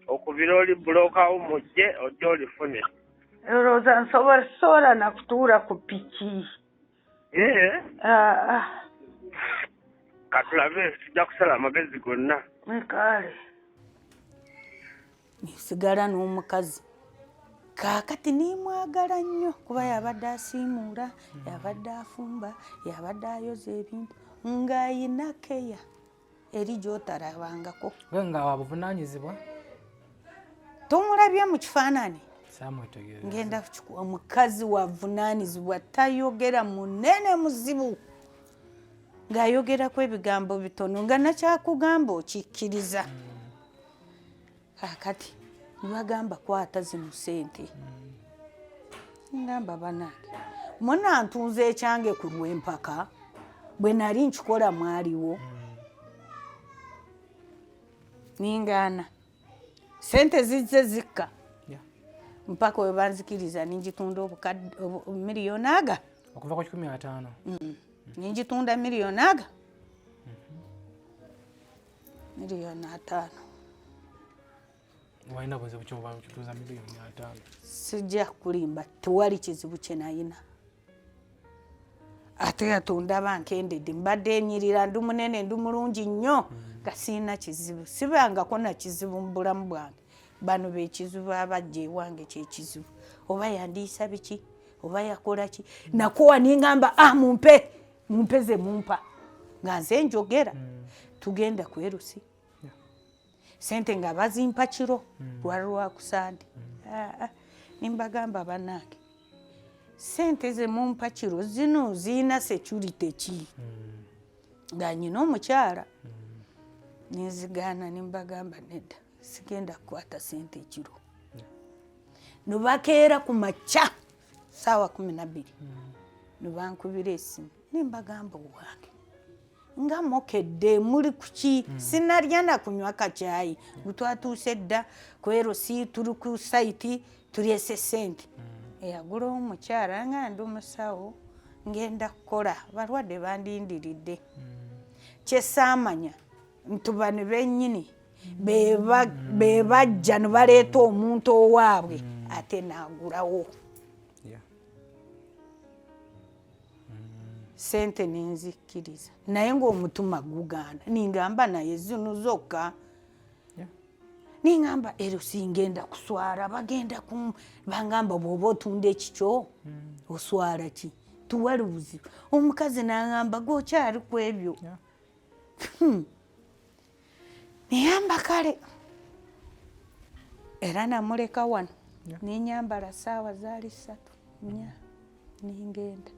okubira oli bulookawo mujje ojja olifune olowooza nsobola nakutuula ku piki katulabe tujja kusala amagezi gonna kale nisigala n'omukazi kaakati nimwagala nnyo kuba yabadde asiimuula yabadde afumba yabadde ayoza ebintu ng'ayina keya eri gy'otalabangako nga wabuvunaanyizibwa tomulabye mu kifaananyi samwetegeereza ngenda omukazi wavunaanyizibwa tayogera munene muzibu ng'ayogerako ebigambo bitono nga nakyakugamba okikkiriza kakati nibagamba kwata zino ssente ngamba banange munantunze ekyange ku lw'empaka bwe nali nkikola mwaliwo ningaana ssente zizze zikka mpaka we banzikiriza ningitunda miliyoni aga okuva ku 15 ningitunda miliyoni aga miliyoni 5 walina buzibu kituuza miliyoni 5 sijja kulimba tewali kizibu kye nayina ate yatunda bankendedde mbadde enyirira ndi munene ndi mulungi nnyo nga siina kizibu sibangako na kizibu mu bulamu bwange bano bekizibu abajja ewange kyekizibu oba yandiisa biki oba yakola ki nakuwa ningamba mumpe ze mumpa nga nze njogera tugenda kwerusi sente nga bazimpa kiro lwali lwakusande nimbagamba bannange sente ze mumpa kiro zino ziina security ki nga nyina omukyala ninzigaana nimbagamba nedda sigenda kukwata sente ekiro nibakeera ku makya saawa 12 nibankubira esimu nimbagamba owange nga mokedde muli kuki sinalya na kunywa kakyayi gutwatuuse dda kwero si tuli ku saiti tulyese sente eyagula omukyala nga ndi omusawo ngenda kukola balwadde bandindiridde kyesaamanya ntubani bennyini bebajja ne baleeta omuntu owaabwe ate naagulawo sente ninzikkiriza naye ng'omutuma gugaana ningamba naye zino zokka ningamba ero singenda kuswala bagenda bangamba bw'oba otunda ekikyo oswala ki tuwali buzibu omukazi nangamba gwokyali ku ebyo niyamba kale era namuleka wano ninyambala saawa zaali 3 ningenda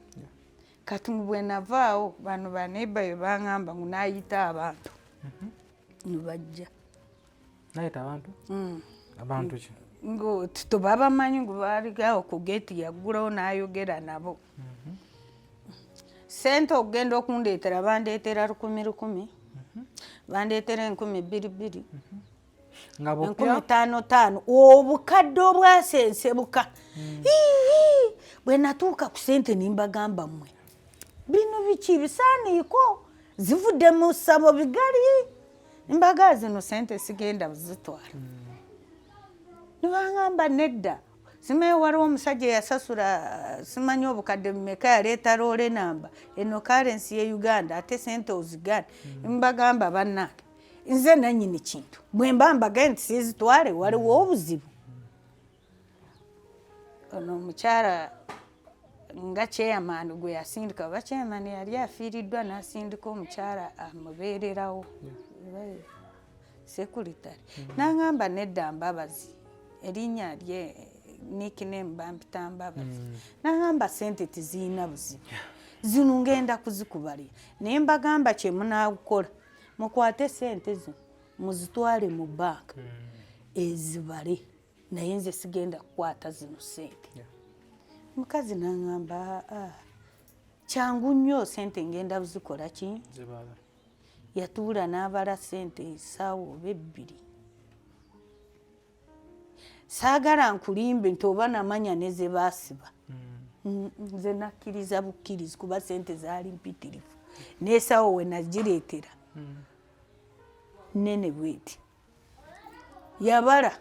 kati bwe navaawo bano baneiba bwe bangamba ngu naayita abantu nibajja nayita abantu abantu ki ngo tebabamanyi ngu baaligawo ku geeti yaggulawo n'ayogera nabo sente okugenda okundeetera bandeetera 10,000 bandeetera 20,000 nga bupya 55 obukadde obwasensebuka bwe natuuka ku sente nimbagamba mmwe bino biki bisaaniiko zivudde mu ssabo bigali nimbagaa zino sente sigenda zitwala nibangamba nedda simanyi waliwo omusajja yasasula simanyi obukadde mmeka yaleeta loole namba eno karensi ye Uganda ate sente ozigane mbagamba bannange nze nannyini kintu bwe mba mbagaye nti sizitwale waliwo obuzibu ono omukyala nga chairman gwe yasindika oba chairman yali afiiriddwa n'asindika omukyala amubeererawo sekuritale n'aŋŋamba nedda Mbabazi erinnya lye nickname bampita Mbabazi n'aŋŋamba sente tiziyina buzibu zino ngenda kuzikubalira naye mbagamba kye munaakola mukwate sente zino muzitwale mu banka ezibale naye nze sigenda kukwata zino sente mukazi n'aŋŋamba kyangu nnyo sente ngenda buzikola ki yatuula n'abala sente esaawa oba ebbiri saagala nkulimbe nti oba namanya ne ze baasiba nze nakkiriza bukkirizi kuba sente zaali mpitirivu n'esaawa we nagireetera nene bweti yabala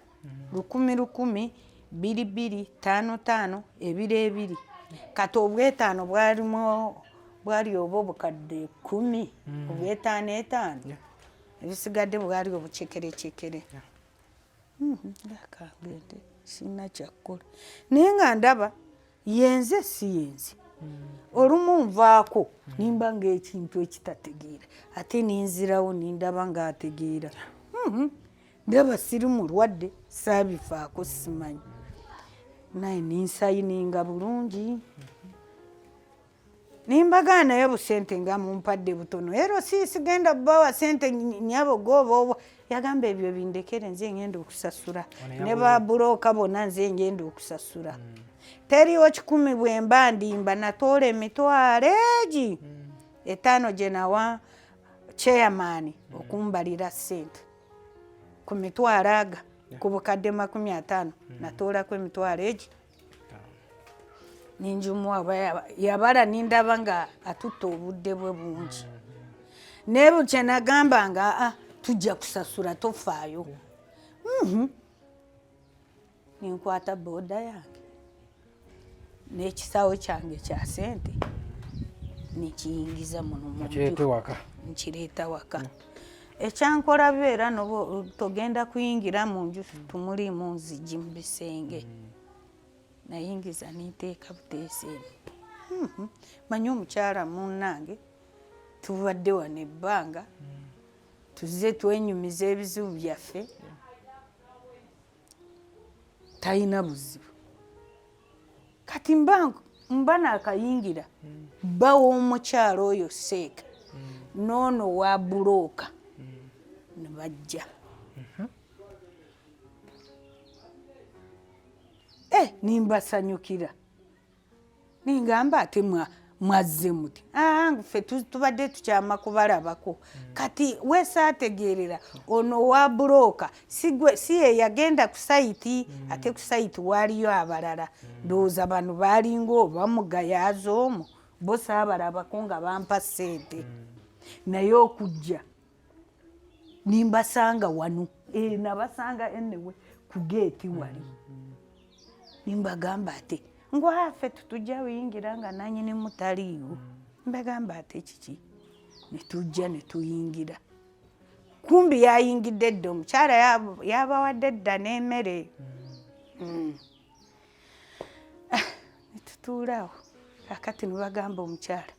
1,000 2,2 5,5 2,2 kati obw'etaano bwali oba obukadde 10 obw'etaano ebisigadde bwali obucekerecekere akagende sina kyakkola naye nga ndaba yenze si yenze olumu nvaako nimba ng'ekintu ekitategeera ate ninzirawo nindaba ng'ategeera ndaba siri mulwadde saabifaako simanyi naye ninsayininga bulungi nimbagaa naye busente nga mumpadde butono ero sigenda bawa sente nyabo gooba yagamba ebyo bindekere nze ngenda okusasula ne babulooka bonna nze ngenda okusasula teriwo 10 bwe mba ndimba natoola emitwalo egi 5 gye nawa chairman okumbalira sente ku mitwalo aga ku bukadde 50 natoolako emitwalo egi ninjumuwa yabala nindaba nga atutta obudde bwe bungi nebu kye nagamba nga tujja kusasula tofaayo ninkwata booda yange n'ekisawo kyange kya sente nikiyingiza muno nkireeta waka ekyankola beera nobo togenda kuyingira mu nju tumulimu nzigi mu bisenge nayingiza ninteeka buteeseeni manyi omukyala munnange tubadde wano ebbanga tuzze twenyumiza ebizibu byaffe talina buzibu kati mba nakayingira bawa omukyala oyo seeka noono wa bulooka ne bajja nimbasanyukira ningamba ate mwazze muti ffe tubadde tukyama kubalabako kati weesaategeerera ono wa bulooka si ye yagenda ku sayiti ate ku sayiti waaliyo abalala ndowooza bano baalinga obamugayaaza omwo bo saabalabako nga bampa ssente naye okujja nimbasanga wano nabasanga enewe ku geeti wali nimbagamba ate ngwaffe tutujja buyingira nga nanyini mutaliiwo mbagamba ate kiki netujja netuyingira kumbi yayingidde dda omukyala yabawadde dda n'emmere netutuulaawo akati nibagamba omukyala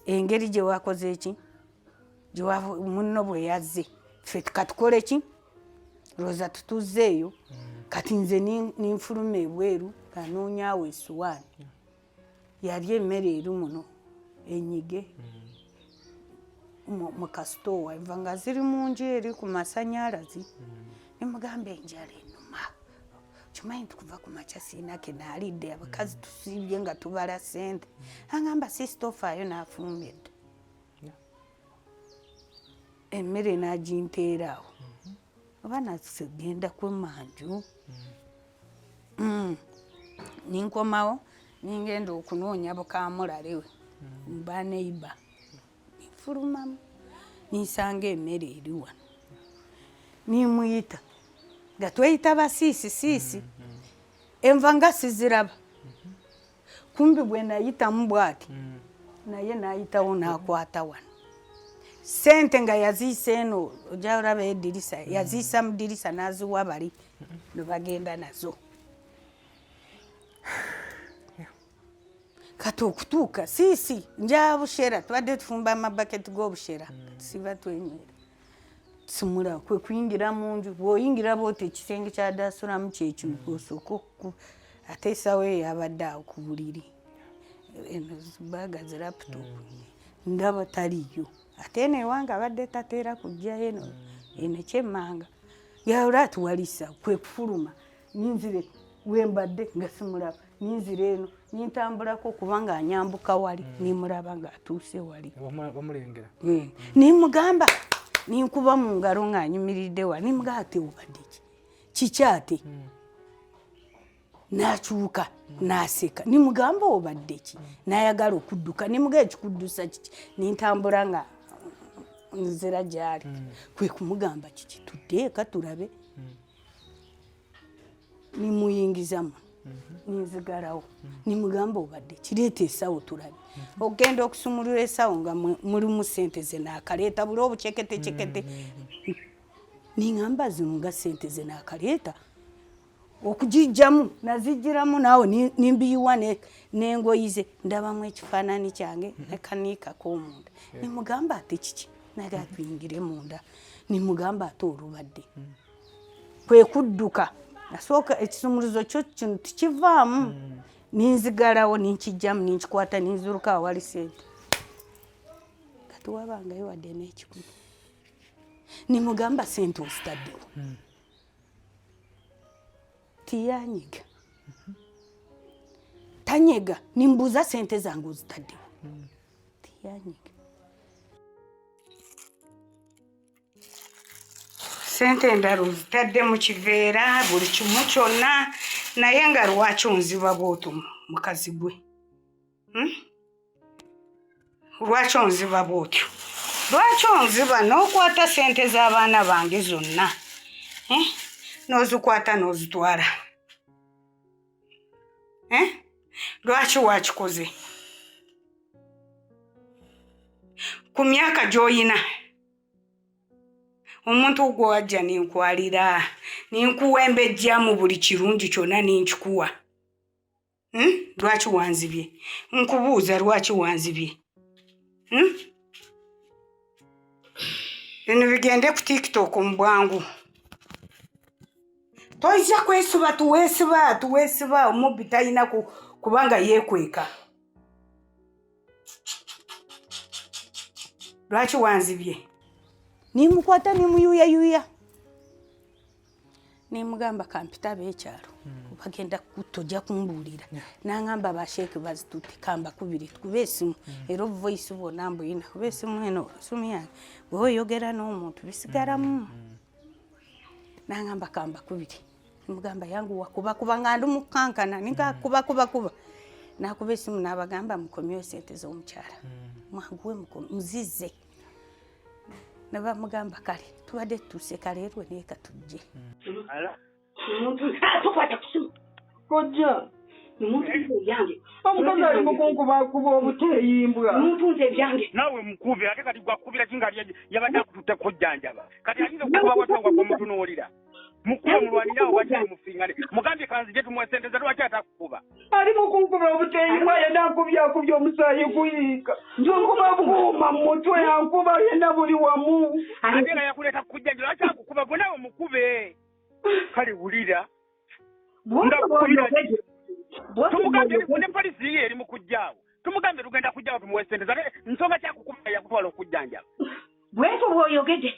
engeri gye wakoze eki munno bwe yazze ffe katukole ki looza tutuzzeeyo kati nze ninfuluma ebweru anoonyaawo essuwaani yali emmere eri muno enyige mu kasitoowa enva nga ziri mu nju eri ku masanyalazi nemugamba enjala enuma kimanyi nti kuva ku makya siinake naalidde abakazi tusiibye nga tubala ssente agamba sisitofaayo n'afulumedde emmere n'aginteeraawo oba nasegenda kwemanju ninkomawo ningenda okunoonya bukamulalewe mba neiba ninfulumamu ninsanga emmere eri wano nimuyita nga tweyita basiisi enva nga siziraba kumbi bwe nayitamu bw'ati naye nayitawo n'akwata wano sente nga yaziisa eno ojja olaba eddirisa yaziisa mu ddirisa n'aziwa bali ne bagenda nazo kati okutuuka siisi nja bushera tubadde tufumba amabaketi g'obushera siba twenywera simula kwe kuyingira mu nju bw'oyingira bw'oti ekisenge kya daasulamu kyekino osooka okukuba ate essaawa eyo yabadde awo ku buliri eno baaga zi laputopu ndaba taliyo ate eno ewange abadde tateera kujjayo eno ekyemmanga yawula ati walisa kwe kufuluma ninzire wembadde nga simulaba ninzira eno nintambulako kubanga anyambuka wali nimulaba ng'atuuse wali bamulengera nimugamba ninkuba mu ngalo ng'anyumiridde wali nimugamba ate obadde kiki ate n'akyuka n'aseka nimugamba obadde ki n'ayagala okudduka nimugamba ekikuddusa kiki nintambula nga nzira gyali kwe kumugamba kiki tudde eka tulabe nimuyingizamu ninzigalawo nimugamba obadde kireeta esawo tulabe ogenda okusumulula esawo nga mulimu sente ze naakaleeta buli obuceketecekete niŋamba zino nga sente ze naakaleeta okugijjamu nazijjiramu naawe nimbiyiwa n'engoyi ze ndabamu ekifaananyi kyange nekaniika k'omunda nimugamba ate kiki naga tuyingire munda nimugamba ate olubadde kwe kudduka nasooka ekisumuluzo kyo kino tikivaamu ninzigalawo ninkijjamu ninkikwata ninziruka awali sente kati wabangayo wadde n'ekikumi nimugamba sente ozitaddewo tiyanyiga tanyega nimbuuza sente zange ozitaddewo tiyanyiga sente endala ozitadde mu kiveera buli kimu kyonna naye nga lwaki onziba bw'otyo mukazi gwe lwaki onziba bw'otyo lwaki onziba n'okwata sente z'abaana bange zonna n'ozikwata n'ozitwala lwaki wakikoze ku myaka gy'oyina omuntu gwe wajja ninkwalira ninkuwembejjamu buli kirungi kyonna ninkikuwa lwaki wanzibye nkubuuza lwaki wanzibye bino bigende ku tiktok mu bwangu toyinza kwesuba tuweesiba omubbi talina kubanga yeekweka lwaki wanzibye nimukwata nimuyuyayuya nimugamba kampita b'ekyalo bagenda tojja kumbuulira naŋŋamba basheeke bazitutte kamba kubiri tukuba esimu era voice bwonna mbuyina kuba esimu eno esimu yange bweoyogera n'omuntu bisigalamu naŋŋamba kamba kubiri nimugamba yangu wakubakuba nga ndi mukankana ningakubakubakuba nakuba esimu n'abagamba mukomyewo sente z'omukyala mwanguwe muzize nabamugamba kale tubadde tutuuse kale erwe neeka tujje tukwata kusimu kojja nimuntu ebyange omukazi ali mukunkubakuba obuteeyimbwa nimutunze ebyange naawe mukubi ate kati gwakubira kinga yabadde akututte kujjanjaba kati ayinza okukuba watanga gwomutunuulira mukuba mulwanirawo wakyali mufingane mugambye kanzije tumuwe sente ze lwaki atakukuba ali mukunkuba obuteeyimbwa yena akubyakubya omusaayi guyiika njokuba buuma mu mutwe yankuba yena buli wamu ate nga yakuleeta kujjanja lwaki akukuba gwe naawe mukube kale wulira tumugambye ne polisi ye eri mukujjaawo tumugambye tugenda kujjaawo tumuwe sente ze ate nsonga kyakukuma yakutwala okujjanjaba bwetyo bw'oyogedde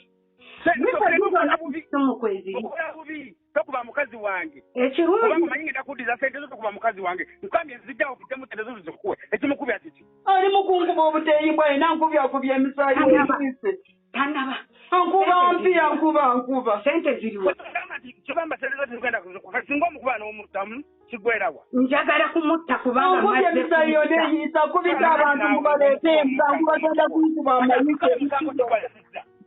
okola bubi tokuba mukazi wange ekirungi omanyi ngenda kuddiza sente zo tokuba mukazi wange nkambye nzijjawo tuddemu sente zo zikuwe ekimukubya kiki ali mukunkuba obuteeyimbwa yena nkubyakubya emisaayi ese tanaba ankuba mpi ankuba sente ziriwa kyobamba sente zo tezigenda kuzikufa singa omukuba n'omutamu kigwerawa njagala kumutta kubanga ankubya emisaayi yona eyisa kubisa abantu mubaleete embwa nkubagenda kunkuba amayisa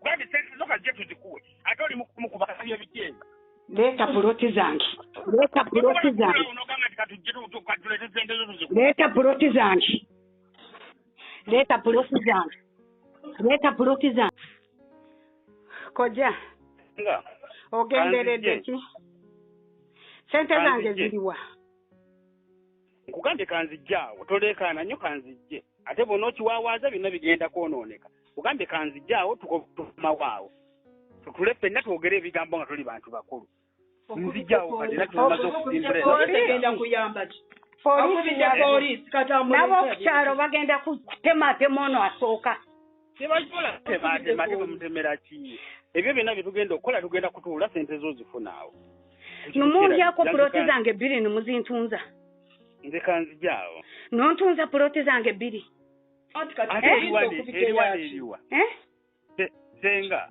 gambye sente zo kazije tuzikuwe ate oli mukuba kasabya ebikyezi leeta puloti zange Leta ploti zange. Leta ploti zange. Leta ploti zange. Leta ploti zange. Koja. Ogenderedde ki? Sente zange ziriwa? Nkugambye kanzijjaawo tolekaana nnyo kanzijje ate bonna okiwaawaaza byonna bigenda kwonooneka kugambye kanzijjaawo tukomawaawo tutule ffenna twogere ebigambo nga tuli bantu bakulu nzijjaawo kati era tumaze nabo okukyalo bagenda kutematema ono asooka tebakola tematema tebamutemera ki ebyo byonna byetugenda okukola tugenda kutuula sente zo zifunaawo numulyako puloti zange 2 nimuzintunza nze kanzijjaawo nontunza puloti zange 2 eriwa senga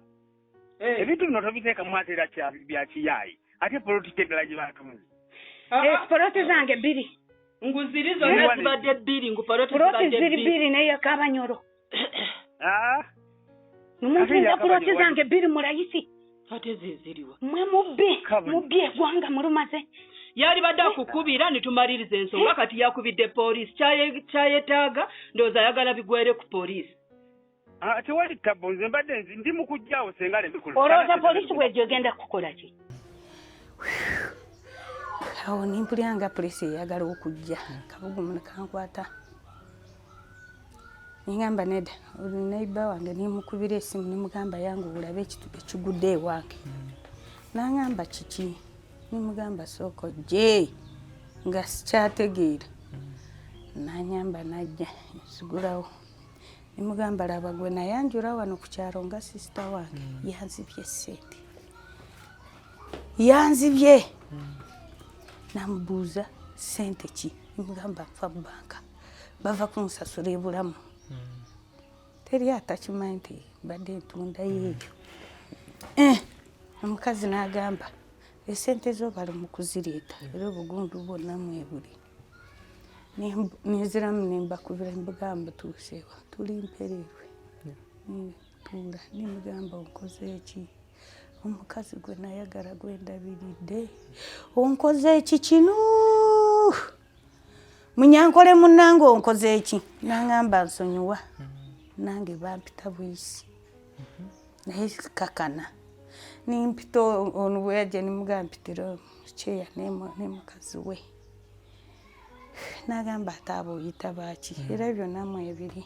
ebintu bino tobiteekamu ate era bya kiyaayi ate poloti kyendala gye batunze puloti zange 2 nguziri zonna zibadde 2 ngu poloti ziri 2 naye kabanyoro numuntunza puloti zange 2 mulayisi ate ziziriwa mwe mubbi eggwanga mulumaze yali badde akukubira nitumaliriza ensonga kati yakubidde poliisi kyayetaaga ndowooza ayagala bigwere ku poliisi tewali ttabo nze mbadde ndi mu kujjaawo senga olowooza poliisi bwejjo egenda kukola ki awo nimpuliranga poliisi eyagala okujja kabugumu nekankwata ningamba nedda neiba wange nimukubira esimu nimugamba yangu olabe ekigudde ewange nangamba kiki nimugamba sooka ojje nga sikyategeera nanyamba najja nsigulawo nimugamba laba gwe nayanjula wano ku kyalo nga sisita wange yanzibye sente yanzibye namubuuza sente ki nimugamba nfa banka bava kunsasula ebulamu teri atakimanyi nti badde ntunda yeeyo omukazi n'agamba esente zo bali mu kuzireeta era obugundu bwonna mwebuli nenziramu nembakubira mbugamba tuuseewa tuli mpererwe tuula nimugamba onkoze eki omukazi gwe nayagala gwendabiridde onkoze eki kino munyankole munnange onkoze eki nangamba nsonyiwa nange bampita bwisi naye kakana nimpita ono bwe yajja nimugamba mpitira kyeya nemukazi we nagamba ate abo oyita baaki era byonna mwebiri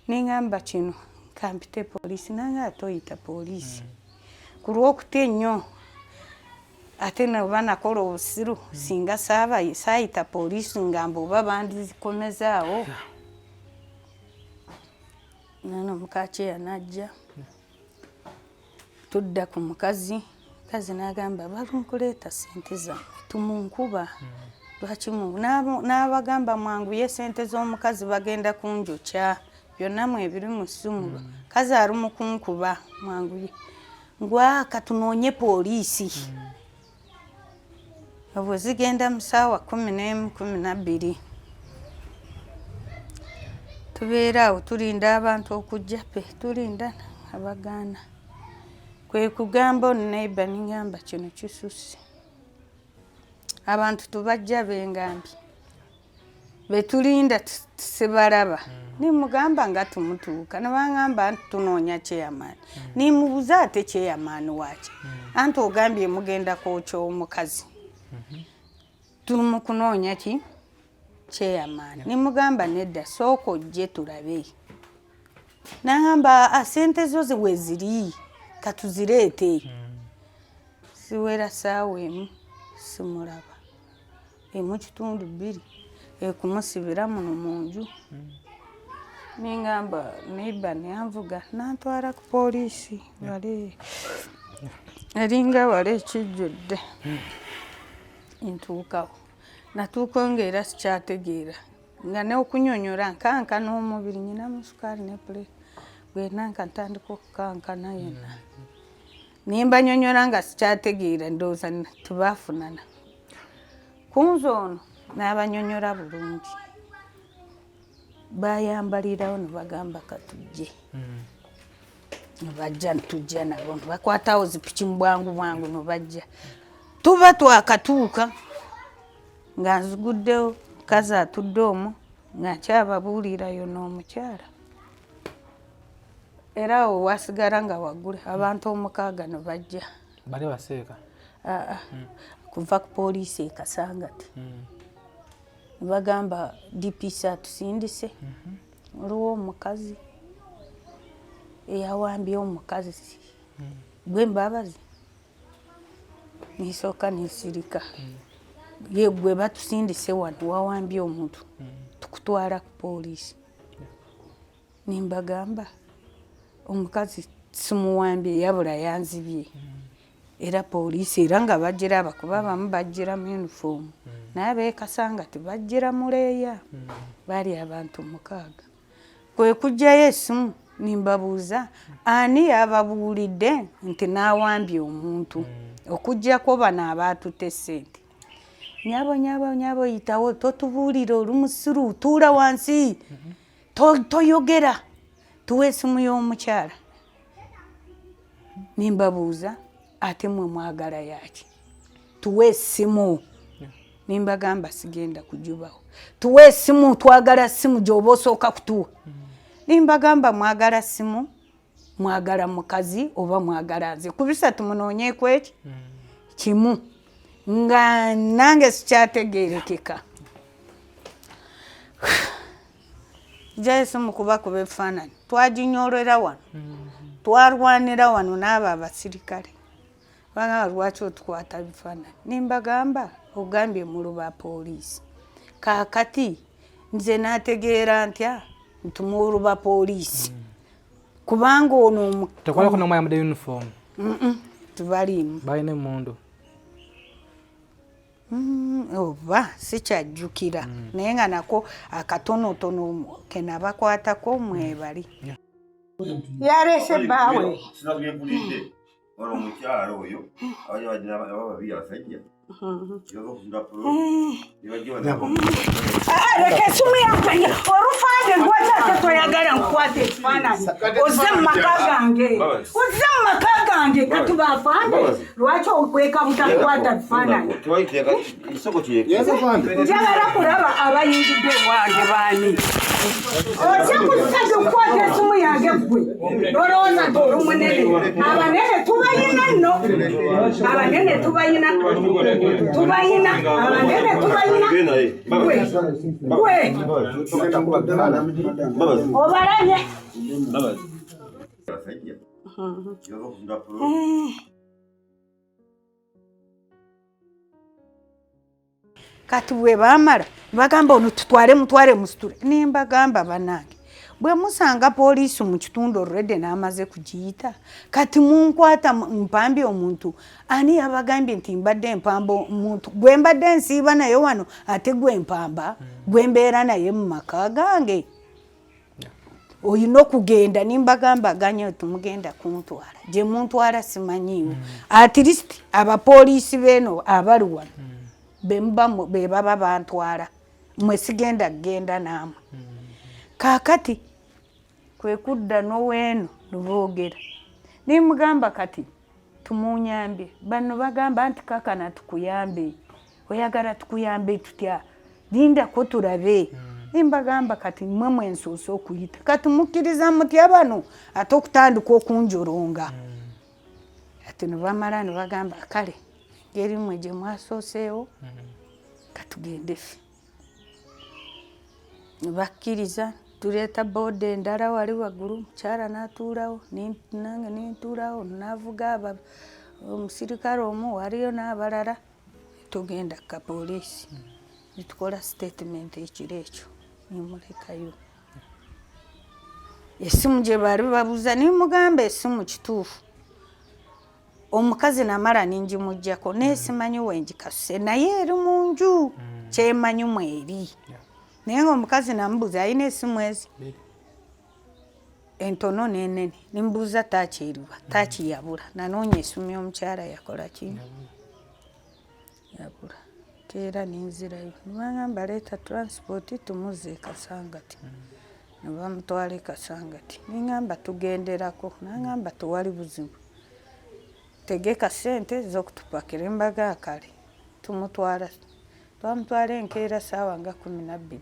ningamba kino kampite poliisi nange ate oyita poliisi ku lwokutya ennyo ate noba nakola obusiru singa saayita poliisi ngamba oba bandizikomezaawo nano mukakyeya najja tudda ku mukazi n'agamba balunkuleeta sente zammwe tumunkuba lwaki n'abagamba mwanguye sente z'omukazi bagenda kunjokya byonna mwebiri mu ssimu kazi ali mu kunkuba mwanguye ngwaka tunoonye poliisi obwo zigenda mu ssaawa 11 12 tubeera awo tulinda abantu okujja pe tulinda abagaana kwe kugamba neiba ningamba kino kisusse abantu tubajja bengambye betulinda sibalaba nimugamba nga tumutuuka nabangamba tunoonya kyeyamaani nimubuza ate kyeyamaani waaki anti ogambye mugenda kwokya omukazi tumukunoonya ki kyeyamaani nimugamba nedda sooka ojje tulabe nangamba sente zo ziwe ziri katuzireete siwera ssaawa emu simulaba emu kitundu 2 ekumusibira muno mu nju ningamba neiba neanvuga nantwala ku poliisi wale eringa wale ekijjudde ntuukawo natuuka ngaera sikyategeera nga n'okunyonyola nkanka n'omubiri nyina musukaali ne pule bwenanka ntandika okukankana yonna nimbanyonyola nga sikyategeera ndowooza tebaafunana kunze ono n'abanyonyola bulungi bayambalirawo nebagamba katujje nebajja ntujja nabo nebakwatawo zipiki mu bwangu bwangu nebajja tuba twakatuuka nga nziguddewo mukazi atudde omwo nga nkyababuulirayo n'omukyala era awo wasigala nga waggule abantu 6 no bajja bali baseeka kuva ku poliisi e Kasangati bagamba DPC atusindise waliwo omukazi eyawambye omukazi gwe mbabazi nisooka nisirika ye gwe batusindise wano wawambye omuntu tukutwala ku poliisi nimbagamba omukazi simuwambye yabula yanzibye era poliisi era nga bagiraba kuba bamu bagira mu uniform naye beekasanga tibajira muleeya bali abantu 6 kwe kujjayo esimu nimbabuuza ani yababuulidde nti naawambye omuntu okujjako bano abaatutte ssente nyabo yitawo totubuulira olumusiru tuula wansi toyogera tuwa esimu y'omukyala nimbabuuza ate mwe mwagala yaki tuwa esimu nimbagamba sigenda kujubawo tuwa esimu twagala simu gy'oba osooka kutuwa nimbagamba mwagala simu mwagala mukazi oba mwagala nze ku bisatu munoonyeeku eki kimu nga nange sikyategeerekeka gyayo esimu kubakuba ebifaananyi twaginyoolera wano twarwanira wano n'abo abasirikale bagamba lwaki otukwata bifaananyi nimbagamba ogambye mu luba poliisi kaakati nze naategeera ntya nti mu luba poliisi kubanga ono tekwalako n'omwayambadde uniform tubaliimu balina emmundu oba sikyajjukira naye nga nako akatonotono kenabakwatako mwebali yaleese bbaawe wano omukyala oyo ababiri abasajja leka esimu yakanya olufaanyi lwaki toyagala nkukwata ekifaananyi ozze mu maka gange kati baafande lwaki okweka butakukwata bifaananyi njagala kulaba abayingidde wange baani ojja kusaza okukwata esimu yange gwe nolowooza nti olumunene abanene tubayina nno abanene tubayina abanene tubayina gwe obalanye kati bwe baamala bagamba ono mutwale musitule nimbagamba banange bwe musanga poliisi mu kitundu olredde n'amaze kugiyita kati munkwata mpambye omuntu ani yabagambye nti mbadde mpamba omuntu gwe mbadde nsiiba naye wano ate gwe mpamba gwe mbeera naye mu maka gange oyina okugenda nimbagamba ganya tumugenda kuntwala gye muntwala simanyiiwo at least abapoliisi beeno abali wano be baba bantwala mwe sigenda kgenda naamwe kaakati kwe kudda n'oweeno niboogera nimugamba kati tumunyambye bano bagamba nti kakana tukuyambe oyagala tukuyambe tutya lindako tulabe nimbagamba kati mmwe mwensoose okuyita kati mukkiriza mutya bano ate okutandika okunjolonga ati nibamala nibagamba kale ngeri mmwe gye mwasooseewo katugende ffe nibakkiriza tuleeta booda endala wali waggulu mukyala n'atuulawo nange nintuulawo naavuga omusirikale omu waliyo n'abalala tugenda ka poliisi nitukola statement ekiro ekyo nimulekayo esimu gye baali babuuza nimugamba esimu kituufu omukazi namala ningimugjako naye simanyi wengikasuse naye eri mu nju kyemanyi mweri naye nga omukazi namubuuza alina esimu ezi entono n'enene nimubuuza taaki eriwa taaki yabula nanoonya esimu y'omukyala yakola ki yabula teera ninzirayo nibagamba leeta transport tumuze Kasangati nibamutwala Kasangati ningamba tugenderako nangamba tewali buzibu tegeka sente z'okutupakira embaga kale tumutwala twamutwala enkeera saawa nga 12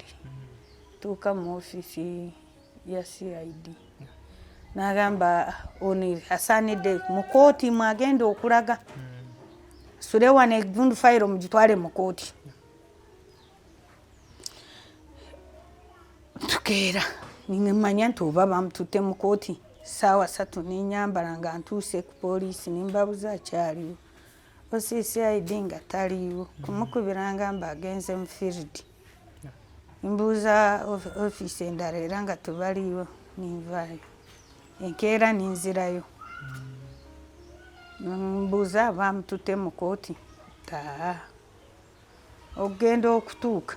tuuka mu ofisi ya CID n'agamba oni asaanidde mu kooti mwagenda okulaga sule wano evundu fayiro mugitwale mu kooti tukeera nimanya nti oba bamututte mu kooti saawa 3 nenyambala nga ntuuse ku poliisi nimbabuza akyaliwo CID nga taliiwo kumukubira ngamba agenze mu field mbuuza ofiisi endala era nga tebaliiwo ninvaayo enkeera ninzirayo mbuuza bamututte mu kooti okugenda okutuuka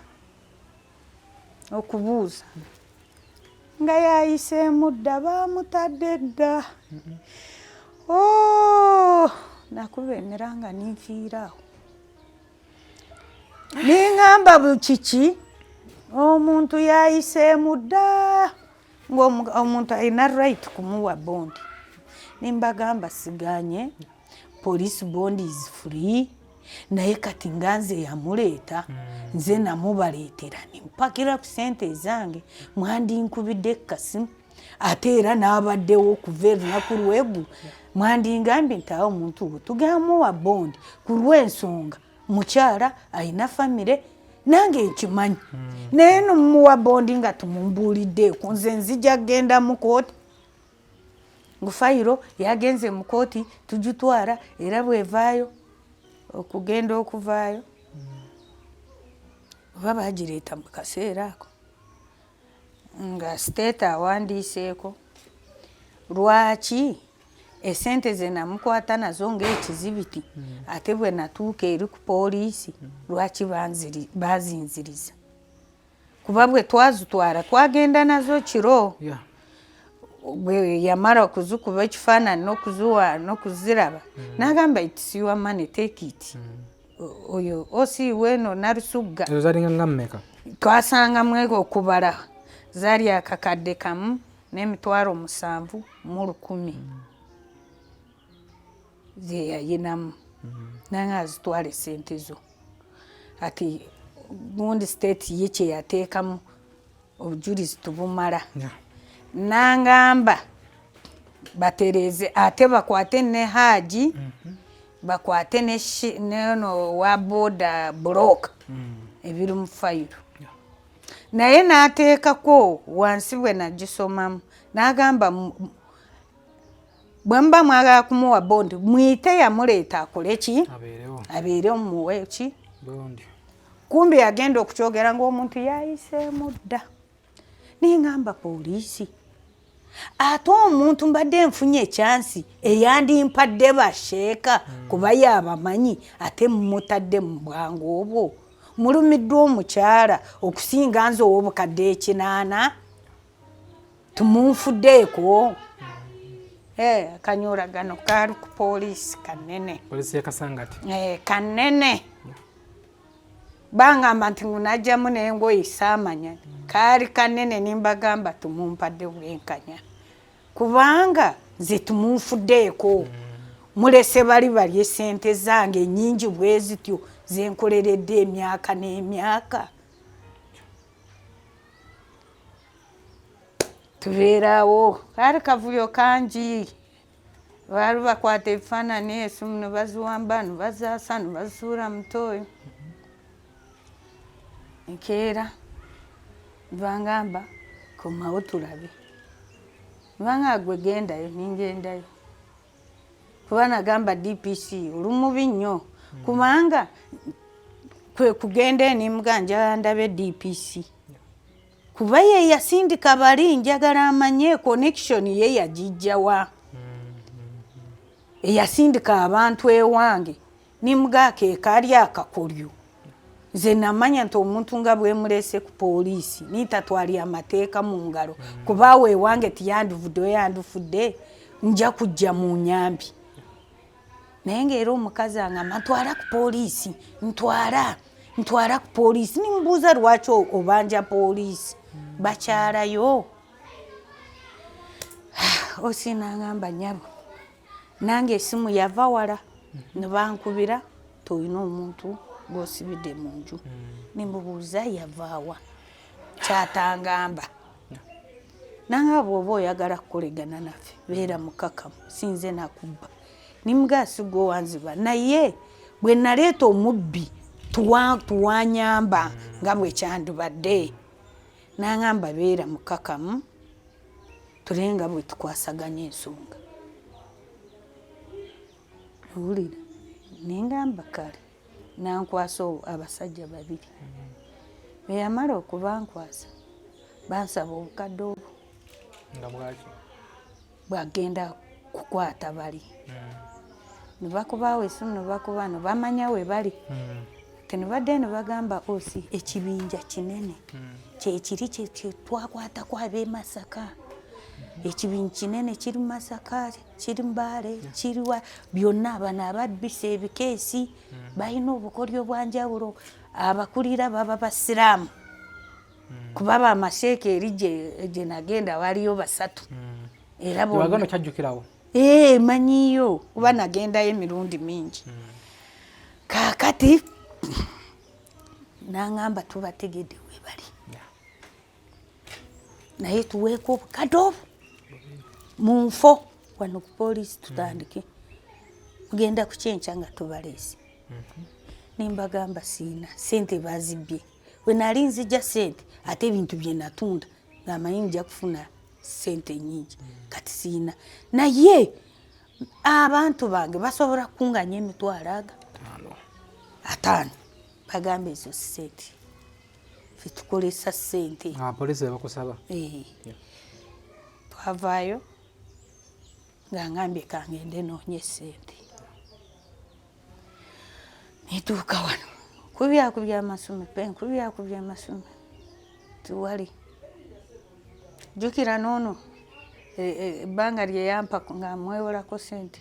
okubuuza nga yayiseemu dda baamutadde dda nakuba emera nga ninfiiraawo niŋŋamba bukiki omuntu yayiseemu dda ng'omuntu alina right kumuwa bondi nimbagamba siganye police bond is free naye kati nga nze yamuleeta nze namubaleetera nimpakira ku sente zange mwandinkubidde kasimu ate era n'abaddewo okuva erunaku lwegulu mwandingambye nti awo omuntu we tugamuwa bondi ku lw'ensonga mukyala alina famire nange nkimanyi naye nomumuwa bondi nga tumumbuuliddeeko nze nzija kgenda mu kooti ngufayiro yagenze mu kooti tugitwala era bwevaayo okugenda okuvaayo oba bagireeta mu kaseera ako nga state awandiiseeko lwaki esente ze namukwata nazo ng'ekizibiti ate bwe natuuka eri ku poliisi lwaki bazinziriza kuba bwe twazitwala twagenda nazo kiro bwe yamala okuzikuba ekifaananyi n'okuziraba n'agamba itisiwa mane take it oyo osiiweeno narusugga ezo zalinga nga mmeka twasangamu okubala zaali akakadde kamu n'emitwalo 7,100 ze yayinamu nange azitwala esente zo ati gundi state ye kye yateekamu obujulizi tubumala nangamba batereze ate bakwate ne Haji bakwate neno wa boda block ebiri mu fayiro naye n'ateekako wansi bwe nagisomamu n'agamba bwemba mwagala kumuwa bondi mwite yamuleeta akole ki abeere omuwe ki kumbi yagenda okukyogera ng'omuntu yayiseemu dda niŋŋamba poliisi ate omuntu mbadde nfunye ekyansi eyandimpadde basheeka kuba yabamanyi ate mumutadde mu bwangu obwo mulumiddwa omukyala okusinga nze ow'obukadde 8 tumunfuddeeko akanyolagano kaali ku poliisi kanene poliisi yakasangati kanene bangamba nti ngunajjamu naye ngoyi saamanya kaali kanene nimbagamba tumumpadde bwenkanya kubanga nze tumunfuddeeko mulese bali balye sente zange ennyingi bwe zityo zenkoleredde emyaka n'emyaka tubeerawo kaali kavuyo kangi baali bakwata ebifaananyi esimu ne baziwamba ne bazaasa ne bazisuula mutooyo enkeera bangamba komawo tulabe banga gwe gendayo ningendayo kuba nagamba DPC olumubi nnyo kubanga kwe kugenda nimuganja ndabe DPC kuba ye yasindika bali njagala amanye connection ye yagijjawa eyasindika abantu ewange nimugake kali akakolyo nze namanya nti omuntu nga bwe mulese ku poliisi nitatwali amateeka mu ngalo kuba we wange yandifudde nja kujja mu nyambi naye ng'era omukazi angamba ntwala ku poliisi ntwala ku poliisi nimbuuza lwaki obanja poliisi bakyalayo osinangamba nyabo nange esimu yava wala ne bankubira toyina omuntu gw'osibidde mu nju nimubuuza yavaawa kyatangamba nanga bw'oba oyagala kukolegana naffe beera mukakamu sinze nakubba nimugaasi gwowanziba naye bwe naleeta omubbi tuwanyamba nga bwe kyandibadde nangamba beera mukakamu tulenga bwe tukwasaganya ensonga owulira nengamba kale nankwasa abasajja babiri beyamala okubankwasa bansaba obukadde obwo bwagenda kukwata bali nebakubaawo esimu nebakuba nebamanya we bali tenibadde ne bagamba osi ekibinja kinene kyekiri kyetwakwatako ab'e Masaka ekibinja kinene kiri Masaka kiri Mbale kiriwa byonna abana ababbisa ebikeesi balina obukolyo bwanjawulo abakulira baba basiraamu kuba bamasheeke eri gye nagenda waliyo basatu era bwagano kyajjukirawo manyiyo kuba nagendayo emirundi mingi kakati nangamba tubategedde we bali naye tuweeko obukadde obwo mu nfo wano ku poliisi tutandike mugenda ku kyenkya nga tubaleese nimbagamba siina sente bazibbye we nali nzija sente ate ebintu bye natunda ng'amanyi nja kufuna sente nyingi kati siina naye abantu bange basobola kunganya emitwalo ataano bagamba ezo sente fe tukolesa sente abapoliisi bebakusaba twavaayo nga ngambye kangende noonye sente nituuka wano kubyakubya amasume pe nkubyakubya amasume tiwali jukira noono ebbanga lyeyampa nga mwewolako sente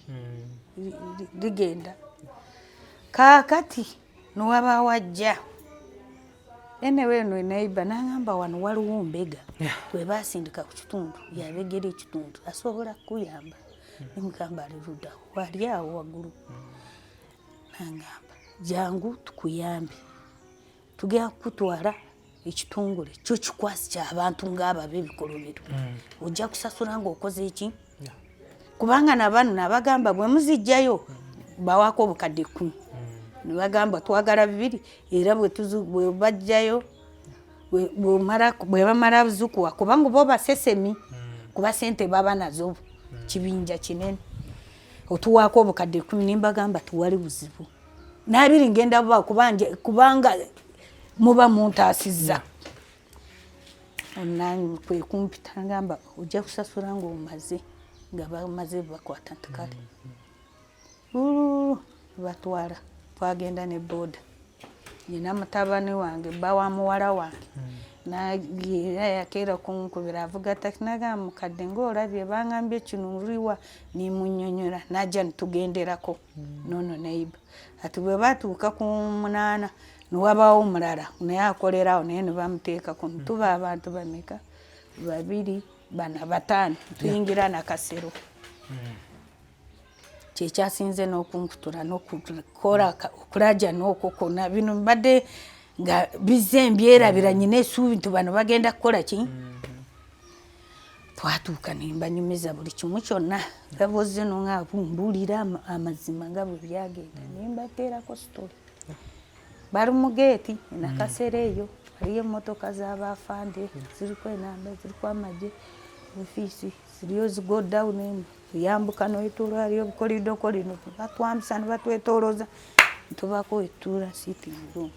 ligenda kaakati niwaba wajja enewe eno enaiba nangamba wano waliwo mbega we basindika ku kitundu yabegera ekitundu asobola kukuyamba nimugamba alirudda wali awo waggulu nangamba jangu tukuyambe tugenda kukutwala ekitongole kyo kikwasi ky'abantu ng'abo ab'ebikolobero ojja kusasula ng'okoze eki kubanga nabano nabagamba bwe muzijjayo bawako obukadde 10 nibagamba twagala 2 era bwe bajjayo bwe bamala buzukuwa kubanga bo basesemi kuba sente baba nazo kibinja kinene otuwaako obukadde 10 nimbagamba tuwali buzibu nabiri ngenda buba kubanga muba muntaasizza onanyi kwe kumpita ngamba ojja kusasula ng'omaze nga bamaze bakwata ntikale batwala twagenda ne boda nina mutabani wange bawa muwala wange nagira yakeera kunkubira avuga takisi nagamba mukadde ng'olabye bangambye kino nliwa nimunnyonnyola najja nitugenderako nono neiba ati bwe batuuka ku 8 niwabaawo omulala naye akolerawo naye ne bamuteekako nituba abantu bameka 2 4 5 tuyingira nakasero kyekyasinze n'okunkutula n'okukola okulaja n'okukona bino mbadde nga bizze embyerabira nyina essuubi nti bano bagenda kukola ki twatuuka nimbanyumiza buli kimu kyonna gabozze nonga mbuulira amazima nga bwe byagenda nimbateerako sitori bali mu geeti nakasera eyo waliyo emmotoka z'abafande ziriko enamba ziriko amagye ofiisi ziriyo zigo down eno yambuka noyitula aliyo bukolidoko lino batwambusa ne batwetooloza ntubako etuula sitting room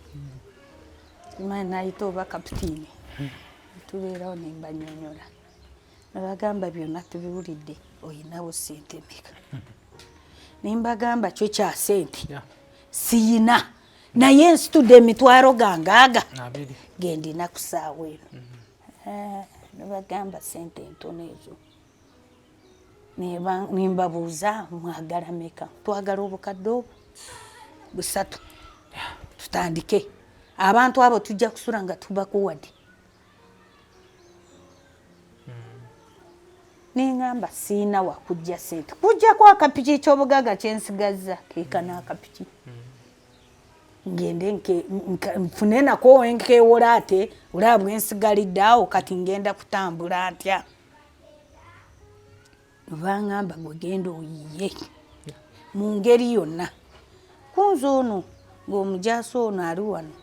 imani nayita oba kapitiini tubeerawo nembanyonyola nebagamba byonna tubiwulidde oyinawo sente meka nembagamba kyo kya sente siyina naye nsitudde emitwalo gangaaga gendina ku ssaawa eno nebagamba sente entono ezo nimbabuuza mwagala meka twagala obukadde obwo 3 tutandike abantu abo tujja kusula nga tubakuwadde nengamba siina wakujja sente kujja kwa akapiki ekyobugaga kyensigazza keeka n'akapiki ngende nfune nako enkeewola ate olaba bwensigalidde awo kati ngenda kutambula ntya bangamba gwe genda oyiye mu ngeri yonna kunze ono ng'omujaasi ono ali wano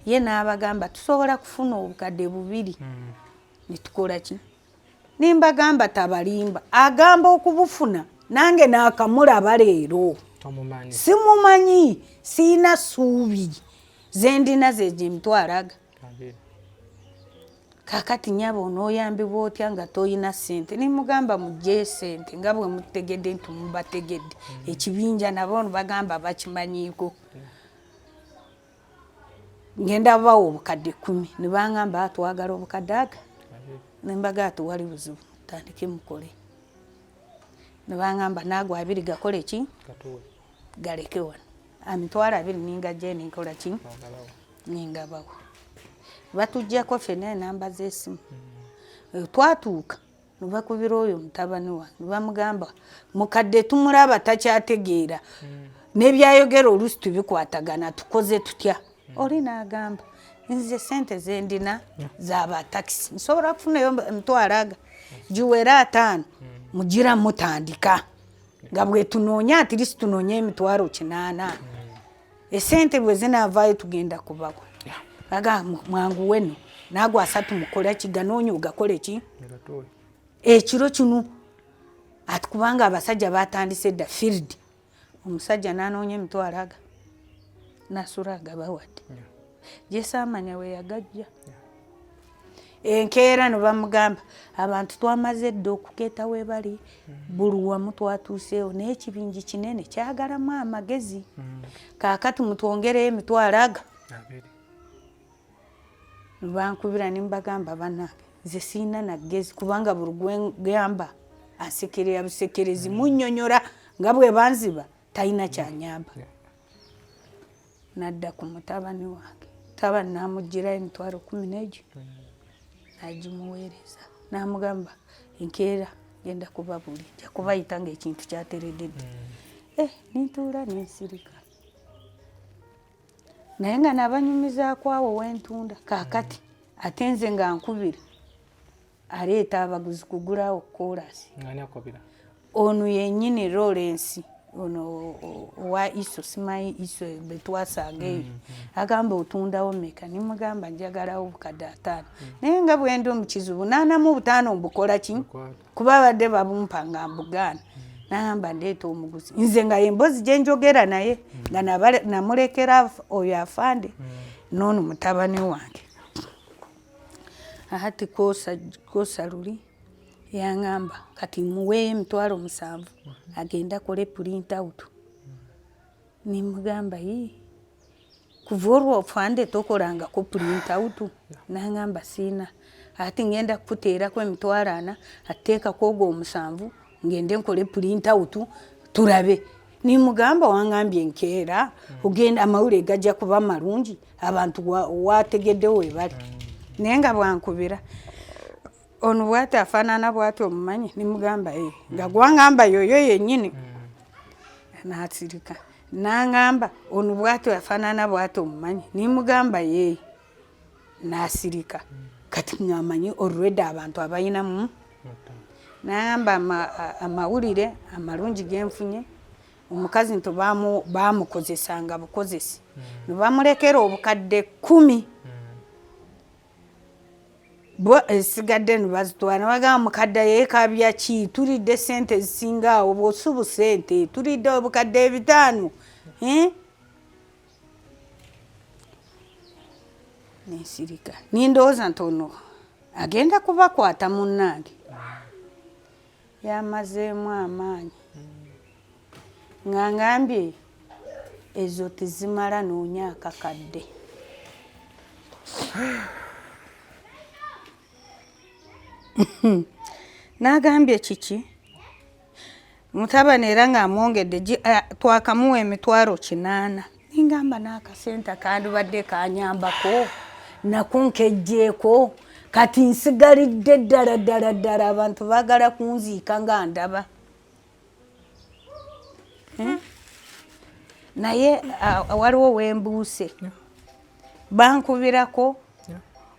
ye n'abagamba tusobola kufuna obukadde 2 netukola ki nimbagamba tabalimba agamba okubufuna nange n'akamulaba leero simumanyi siina ssuubi zendina zeje emitwalaga kakati nyabo onooyambibwa otya nga toyina ssente nimugamba mugye ssente nga bwe mutegedde nti mubategedde ekibinja nabo bagamba bakimanyiiko ngenda bawo obukadde 10 ne bangamba twagala obukadde aga nembaga tuwali buzibu tandike mukole ne bangamba nagwe 2 gakole ki galeke wano amitwala 2 ninga je nkola ki ninga bawo batujjako fene namba z'essimu twatuuka nubakubira oyo mutabani wange bamugamba mukadde tumulaba takyategeera n'ebyayogera oluusi tubikwatagana tukoze tutya oli n'agamba nze sente zendina zaba taxi nsobola kufunayo emitwalaga giwera 5 mugira mutandika nga bwe tunoonya atirisi tunoonya emitwalo 8 esente bwe zinaavaayo tugenda kubawa aga mwangu weno nagwa 3 mukola kiganonyo gakole ki ekiro kino atukubanga abasajja batandise da field omusajja nanoonya emitwalaga nasuraga bawadde jesamanya we yagajja enkeera no bamugamba abantu twamaze edda okukeeta we bali buluwamu twatuuseewo n'ekibinji kinene kyagalamu amagezi kaakati mutwongereyo emitwalaga bankubira nimbagamba banange nze siina nagezi kubanga buli gwegamba asekerera busekerezi munnyonnyola nga bwe banziba talina kyanyamba nadda ku mutabani wange mutabani namugirayo emitwalo 11 nagimuweereza namugamba enkeera genda kubabuli nja kubayita ng'ekintu kyaterededde nintuula nensirika naye nga nabanyumizaako awo wentunda kaakati ate nze nga nkubira aleeta abaguzi kugulawo koolasi ono yennyini Lawrence ono owa iso simanyi iso betwasanga eyo agamba otundawo meka nimugamba njagalawo obukadde 5 naye nga bwendi omukizibu 85 mbukola ki kuba badde babumpa nga mbugaana nagamba ndeeta omuguzi nze nga emboozi gye njogera naye nga namulekera oyo afande noono mutabani wange ahati kosa luli yangamba kati muweeyo emitwalo 7 agenda kole print out nimugamba kuva olwo ofande tokolangako print out nangamba siina ati ngenda kukuteerako emitwalo 4 ateekako ogwo 7 ngende nkole print out tulabe nimugamba wangambye enkeera ogenda amawulire gajja kuba malungi abantu wategedde we bali naye nga bwankubira ono bwati afaanana bwati omumanyi nimugamba nga gwangamba yoyo yennyini natsirika nangamba ono bwati afaanana bwati omumanyi nimugamba nasirika kati ngamanyi already abantu abayinamu nangamba amawulire amalungi genfunye omukazi nto bamukozesanga bukozesi nebamulekera obukadde 10 bo esigadde nibazitwala nebagamba mukadde yeekabya ki tulidde sente zisinga awo bwosubu sente tulidde obukadde 5 nensirika nindowooza ntono agenda kubakwata munnange yamazeemu amaanyi nga ngambye ezo tezimala noonya akakadde nagambye kiki mutabani era ng'amwongedde twakamuwa emitwalo 8 ningamba n'akasente kandibadde kanyambako nako nkejjeeko kati nsigalidde ddala abantu baagala kunziika nga ndaba. Naye waliwo wembuuse bankubirako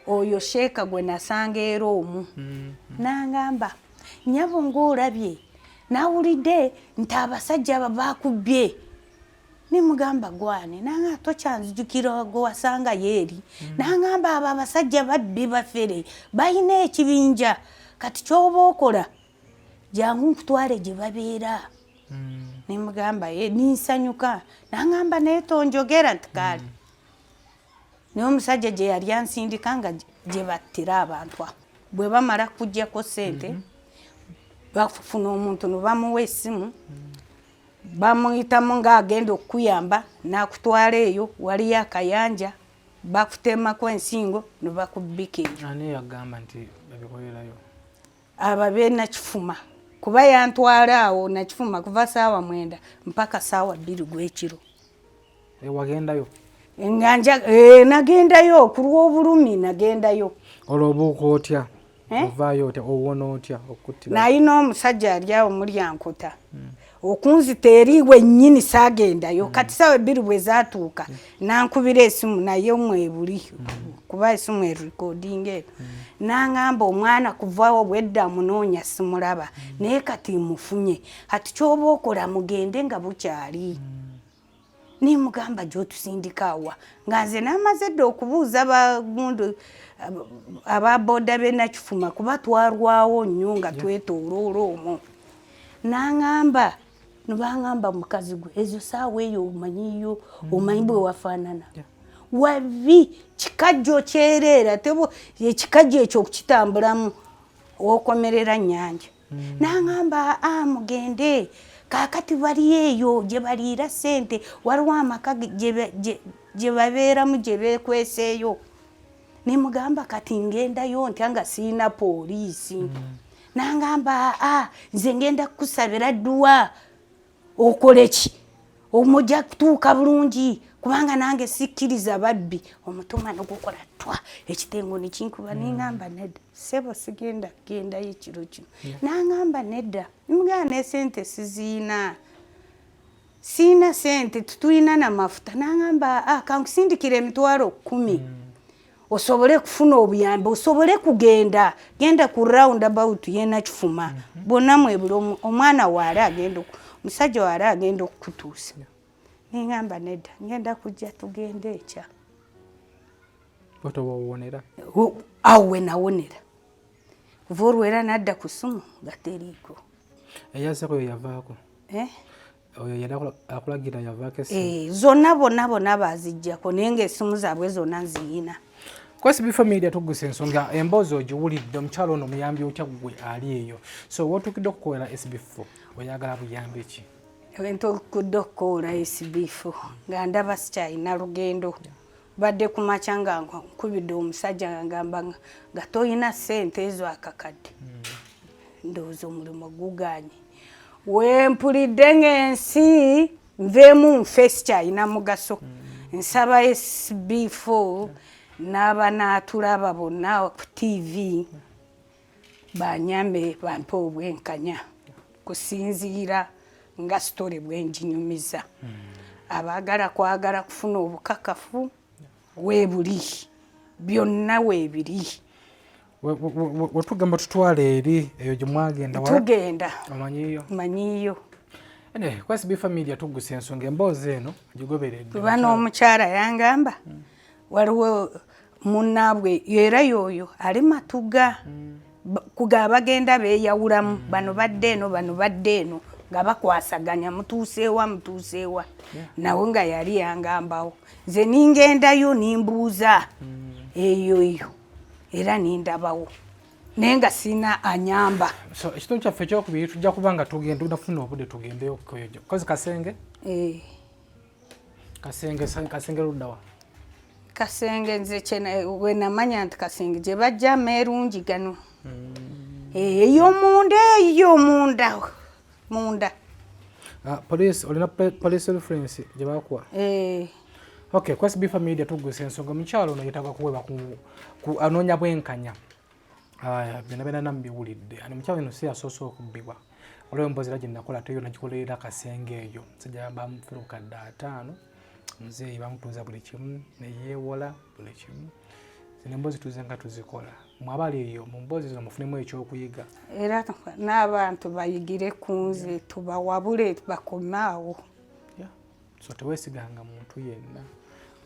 oyo sheeka gwe nasanga era omu n'angamba nnyabo ng'olabye nawulidde nti abasajja abo baakubye. Nimugamba gwane nanga tokyanzijukira gwe wasanga yeeri nangamba abo abasajja babbi bafere balina ekibinja kati ky'oba okola jangu nkutwale gye babeera. Nimugamba ye ninsanyuka nangamba naye tonjogera nti kaali. Naye omusajja gye yali ansindika nga gye battira abantu abo bwe bamala kuggyako ssente bafuna omuntu ne bamuwa essimu bamuyitamu ng'agenda okukuyamba n'akutwala eyo waliyo akayanja bakutemako ensingo ne bakubbika eyo. Ani yagamba nti babikolerayo? Ababe Nakifuma kuba yantwala awo Nakifuma kuva ssaawa 9 mpaka ssaawa 2 gw'ekiro. Wagendayo? Nagendayo ku lw'obulumi nagendayo. Olwobuuka otya? Ovaayo otya? Owona otya okuttira? Nayina omusajja ali awo muli ankota okunzita eri wennyini saagendayo kati ssaawa 2 bwe zaatuuka nankubira esimu naye mwebuli kuba esimu erikodinga eyo n'angamba omwana kuvawo bwedda munoonya simulaba naye kati mufunye kati ky'oba okola mugende nga bukyali. Nimugamba gy'otusindika awa nga nze n'amaze dda okubuuza bagundu ababoda b'e Nakifuma kuba twarwawo nnyo nga twetooloola omwo. N'angamba nibangamba mukazi gwe ezo ssaawa eyo omanyiyo omanyi bwe wafaanana wabi kikajjo kyereera tebo ekikajjo ekyo okukitambulamu okomerera nnyanja. N'angamba mugende kaakati bali eyo gye baliira ssente waliwo amaka gye babeeramu gye beekweseeyo. Nimugamba kati ngendayo ntya nga siina poliisi. N'angamba nze ngenda kukusabira dduwa okole ki omujja kutuuka bulungi kubanga nange sikkiriza babbi omutuma nogukola twa ekitengo nekinkuba. Ningamba nedda sebo sigenda gendayo ekiro kino. N'angamba nedda nimugamba n'esente siziina siina sente tutulina n'amafuta. N'angamba kankusindikira emitwalo 10 osobole kufuna obuyambi osobole kugenda genda ku roundabout y'e Nakifuma bonna mwebuli omwana waali agenda musajja waali agenda okukutuusa. Ningamba nedda ngenda kujja tugende ekya. Otowonera? Awo we nawonera kuva olwo era nadda ku ssimu gateriiko. Eyazzako yo yavaako? Oyo yali akulagira yavaako essimu? Zonna bonna baaziggyako naye ng'essimu zaabwe zonna nziyina. Kwesi bifo media tuguse ensonga emboozi ogiwulidde omukyalo ono muyambi otya gwe ali eyo so wotukidde okukolera SB4 oyagala buyambi ki? Ntukudde okukola SB4 nga ndaba sikyalina lugendo badde ku makya nga nkubidde omusajja ngamba nga toyina ssente ezo akakadde ndowooza omulimu guganye wempulidde ng'ensi nveemu nfe sikyalina mugaso nsaba SB4 n'aba naatulaba bonna ku TV banyambe bampe obwenkanya kusinziira nga sitole bwenjinyumiza. Abaagala kwagala kufuna obukakafu weebuli byonna weebiri. Wetugamba tutwale eri eyo gye mwagenda tugenda manyiyo kwesi bifa media tuguse ensonga emboozi eno gigoberedde kuba n'omukyala yangamba waliwo munnaabwe era yoyo ali Matuga kuga bagenda beeyawulamu bano badde eno nga bakwasaganya mutuuseewa nawe nga yali yangambawo nze ningendayo nimbuuza eyo era nindabawo naye nga sina anyamba. So ekitundu kyaffe ekyokubiri tujja kuba nga tugenda tunafuna obudde tugendeyo kukoyojo kozi Kasenge? Kasenge luddawa? Kasenge nze we namanya nti Kasenge gye bajja merungi gano eyo munda police olina police reference gye bakuwa? Okay, kwesi bifa media tuguse ensonga mukyalo ono yetaaga kuweebwa anoonya bwenkanya bena nambiwulidde ani mukyalo eno si yasoose okubbibwa olwo embozera gye nakola teyo nagikolerera kasenge eyo sijja bamufuna okukadde 5 muzeeyi bamutuuza buli kimu neyeewola buli kimu zino emboozi tuze nga tuzikola mwabali eyo mu mboozi zino mufunemu ekyokuyiga era n'abantu bayigire ku nze tubawabule bakomaawo so teweesiganga muntu yenna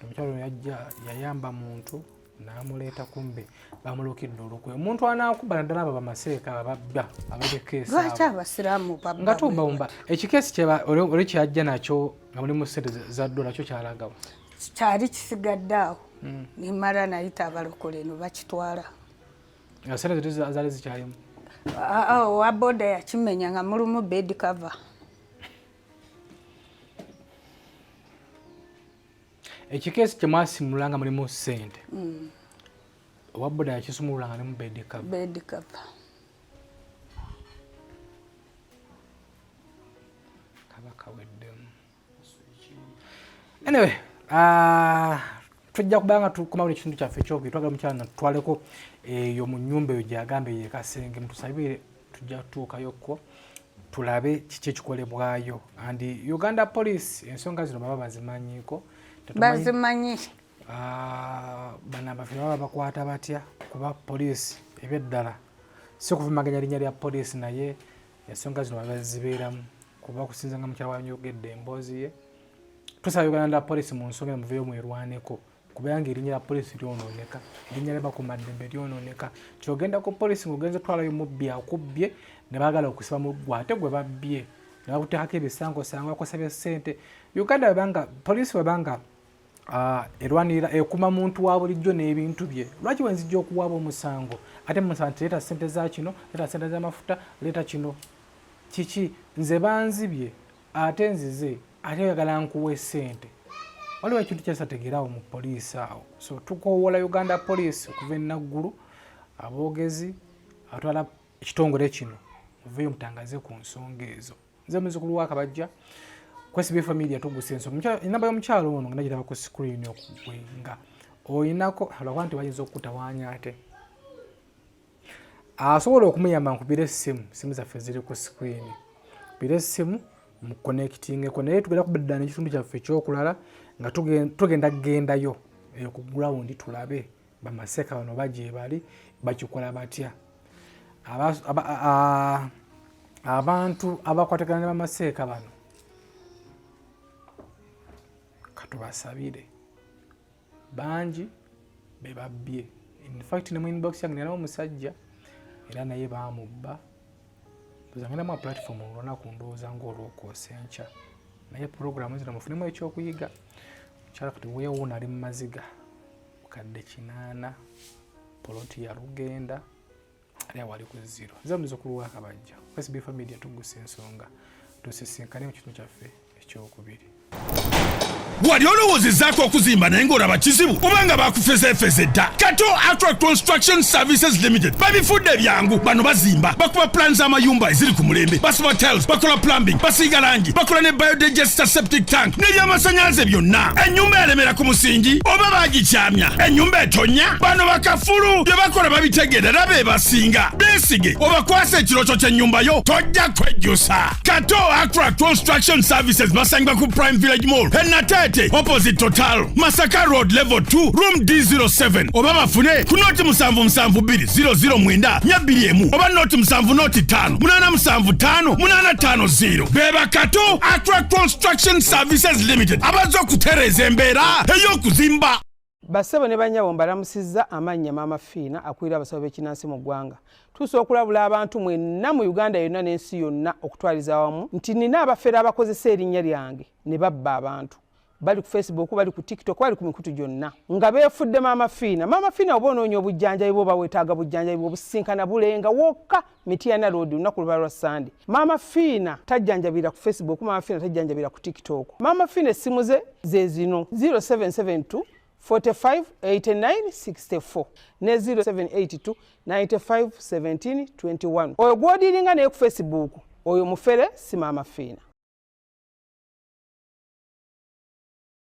omukyalo yajja yayamba muntu namuleeta kumbe bamulukidde olukwe omuntu anaakuba naddala abo bamaseeka ababba abatekeesa lwaki abasiraamu babba nga tumbawumba ekikeesi kyeba oli kyajja nakyo nga mulimu ssente za dola kyo kyalagawa kyali kisigadde awo nimala nayita abalokole no bakitwala nga ssente zaali zikyalimu owa boda yakimenya nga mulimu bed cover ekikeesi kyemwasimulula nga mulimu ssente owa boda yakisumulula nga ne mu bed cover kabaka weddemu anyway tujja kubanga tukomawo ekitundu kyaffe ekyokubiri twagala mukyala natutwaleko eyo mu nnyumba eyo gyagambe yekasenge mutusabire tujja kutuukayokko tulabe kiki ekikolebwayo andi Uganda Police ensonga zino baba bazimanyiko bazimanyi bana abafire baba bakwata batya kuba poliisi ebyeddala si okuvumaganya linnya lya poliisi naye ensonga zino baba zibeeramu kuba okusinza nga mukyala wanyogedde emboozi ye tusaba Uganda Police mu nsonga muveeyo mwerwaneko kubanga erinnya lya poliisi lyonooneka erinnya lyabakumaddembe lyonooneka kyogenda ku poliisi ng'ogenza otwalayo mubbi akubbye ne baagala okusiba mu ggwe ate gwe babbye ne bakuteekako ebisangosango bakosabye ssente Uganda webanga poliisi webanga erwanirira ekuma muntu wa bulijjo n'ebintu bye lwaki wenzijja okuwaaba omusango ate musaba nti leeta ssente za kino leeta ssente z'amafuta leeta kino kiki nze banzibye ate nzize ate oyagala nkuwe ssente waliwo ekintu kyesategeraawo mu poliisi awo so tukoowola Uganda Police okuva enaggulu aboogezi atwala ekitongole kino muveeyo mutangaze ku nsonga ezo nze muzzukulu wa Kabajja kwesibe familia tuguse ensonga enamba y'omukyalo ono nga nagiraba ku screen okugwenga oyinako lwakwa nti bayinza okukutawaanya ate asobola okumuyamba nkubira essimu zaffe ziri ku screen kubira essimu mu connectingeko naye tugenda kubeddana ekitundu kyaffe ekyokulala nga tugenda kugendayo ku ground tulabe bamaseeka bano bajje bali bakikola batya abantu abakwatagana ne bamaseeka bano katubasabire bangi be babbye in fact ne mu inbox yange nalaba omusajja era naye baamubba tuzangiramu a platform olunaku ndowooza ng'olwokwosa enkya naye puroguramu zino mufunemu ekyokuyiga mukyala kati weewuuna ali mu maziga mukadde 8 poloti ya Lugenda ali awali ku 0 nze muzzukulu wa Kabajja SB Family yatugusa ensonga tusisinkane mu kitundu kyaffe ekyokubiri. Wali olowoozezzaako okuzimba naye ng'olaba kizibu obanga bakufezefeze dda. Kato Attract Construction Services Limited babifudde byangu. Bano bazimba bakuba plan z'amayumba eziri ku mulembe, basiba tiles, bakola plumbing, basiiga langi, bakola ne biodigester septic tank n'ebyamasannyalaze byonna. Ennyumba yalemera ku musingi oba baagikyamya, ennyumba etonya, bano bakafulu bye bakola babitegeera era be basinga. Beesige obakwasa ekirooto ky'ennyumba yo tojja kwejjusa. Kato Attract Construction Services basangibwa ku Prime Village Mall Enatete opposite Total Masaka Road level 2 room D07 oba bafune ku noti 772009 21 oba noti 705 875 beba Kato Attract Construction Services Limited abazo kutereza embeera ey'okuzimba. Bassebo ne banyabo mbalamusizza amannya Maama Fiina akulira abasawo b'ekinnansi mu ggwanga. Tusobola okulabula abantu mwenna mu Uganda yonna n'ensi yonna okutwaliza awamu nti nina abafere abakozesa erinnya lyange ne babba abantu. Bali ku Facebook, bali ku TikTok, bali ku mikutu gyonna nga beefudde Maama Fiina. Maama Fiina oba onoonya obujjanjabi bwo bawetaaga bujjanjabi bwo businkana bulenga wokka Mityana Road olunaku luba lwa Sande. Maama Fiina tajjanjabira ku Facebook, Maama Fiina tajjanjabira ku TikTok. Maama Fiina essimu ze zino 0772 45 89 64 ne 0782 95 17 21. Oyo gw'odiringa naye ku Facebook oyo mufere si Maama Fiina.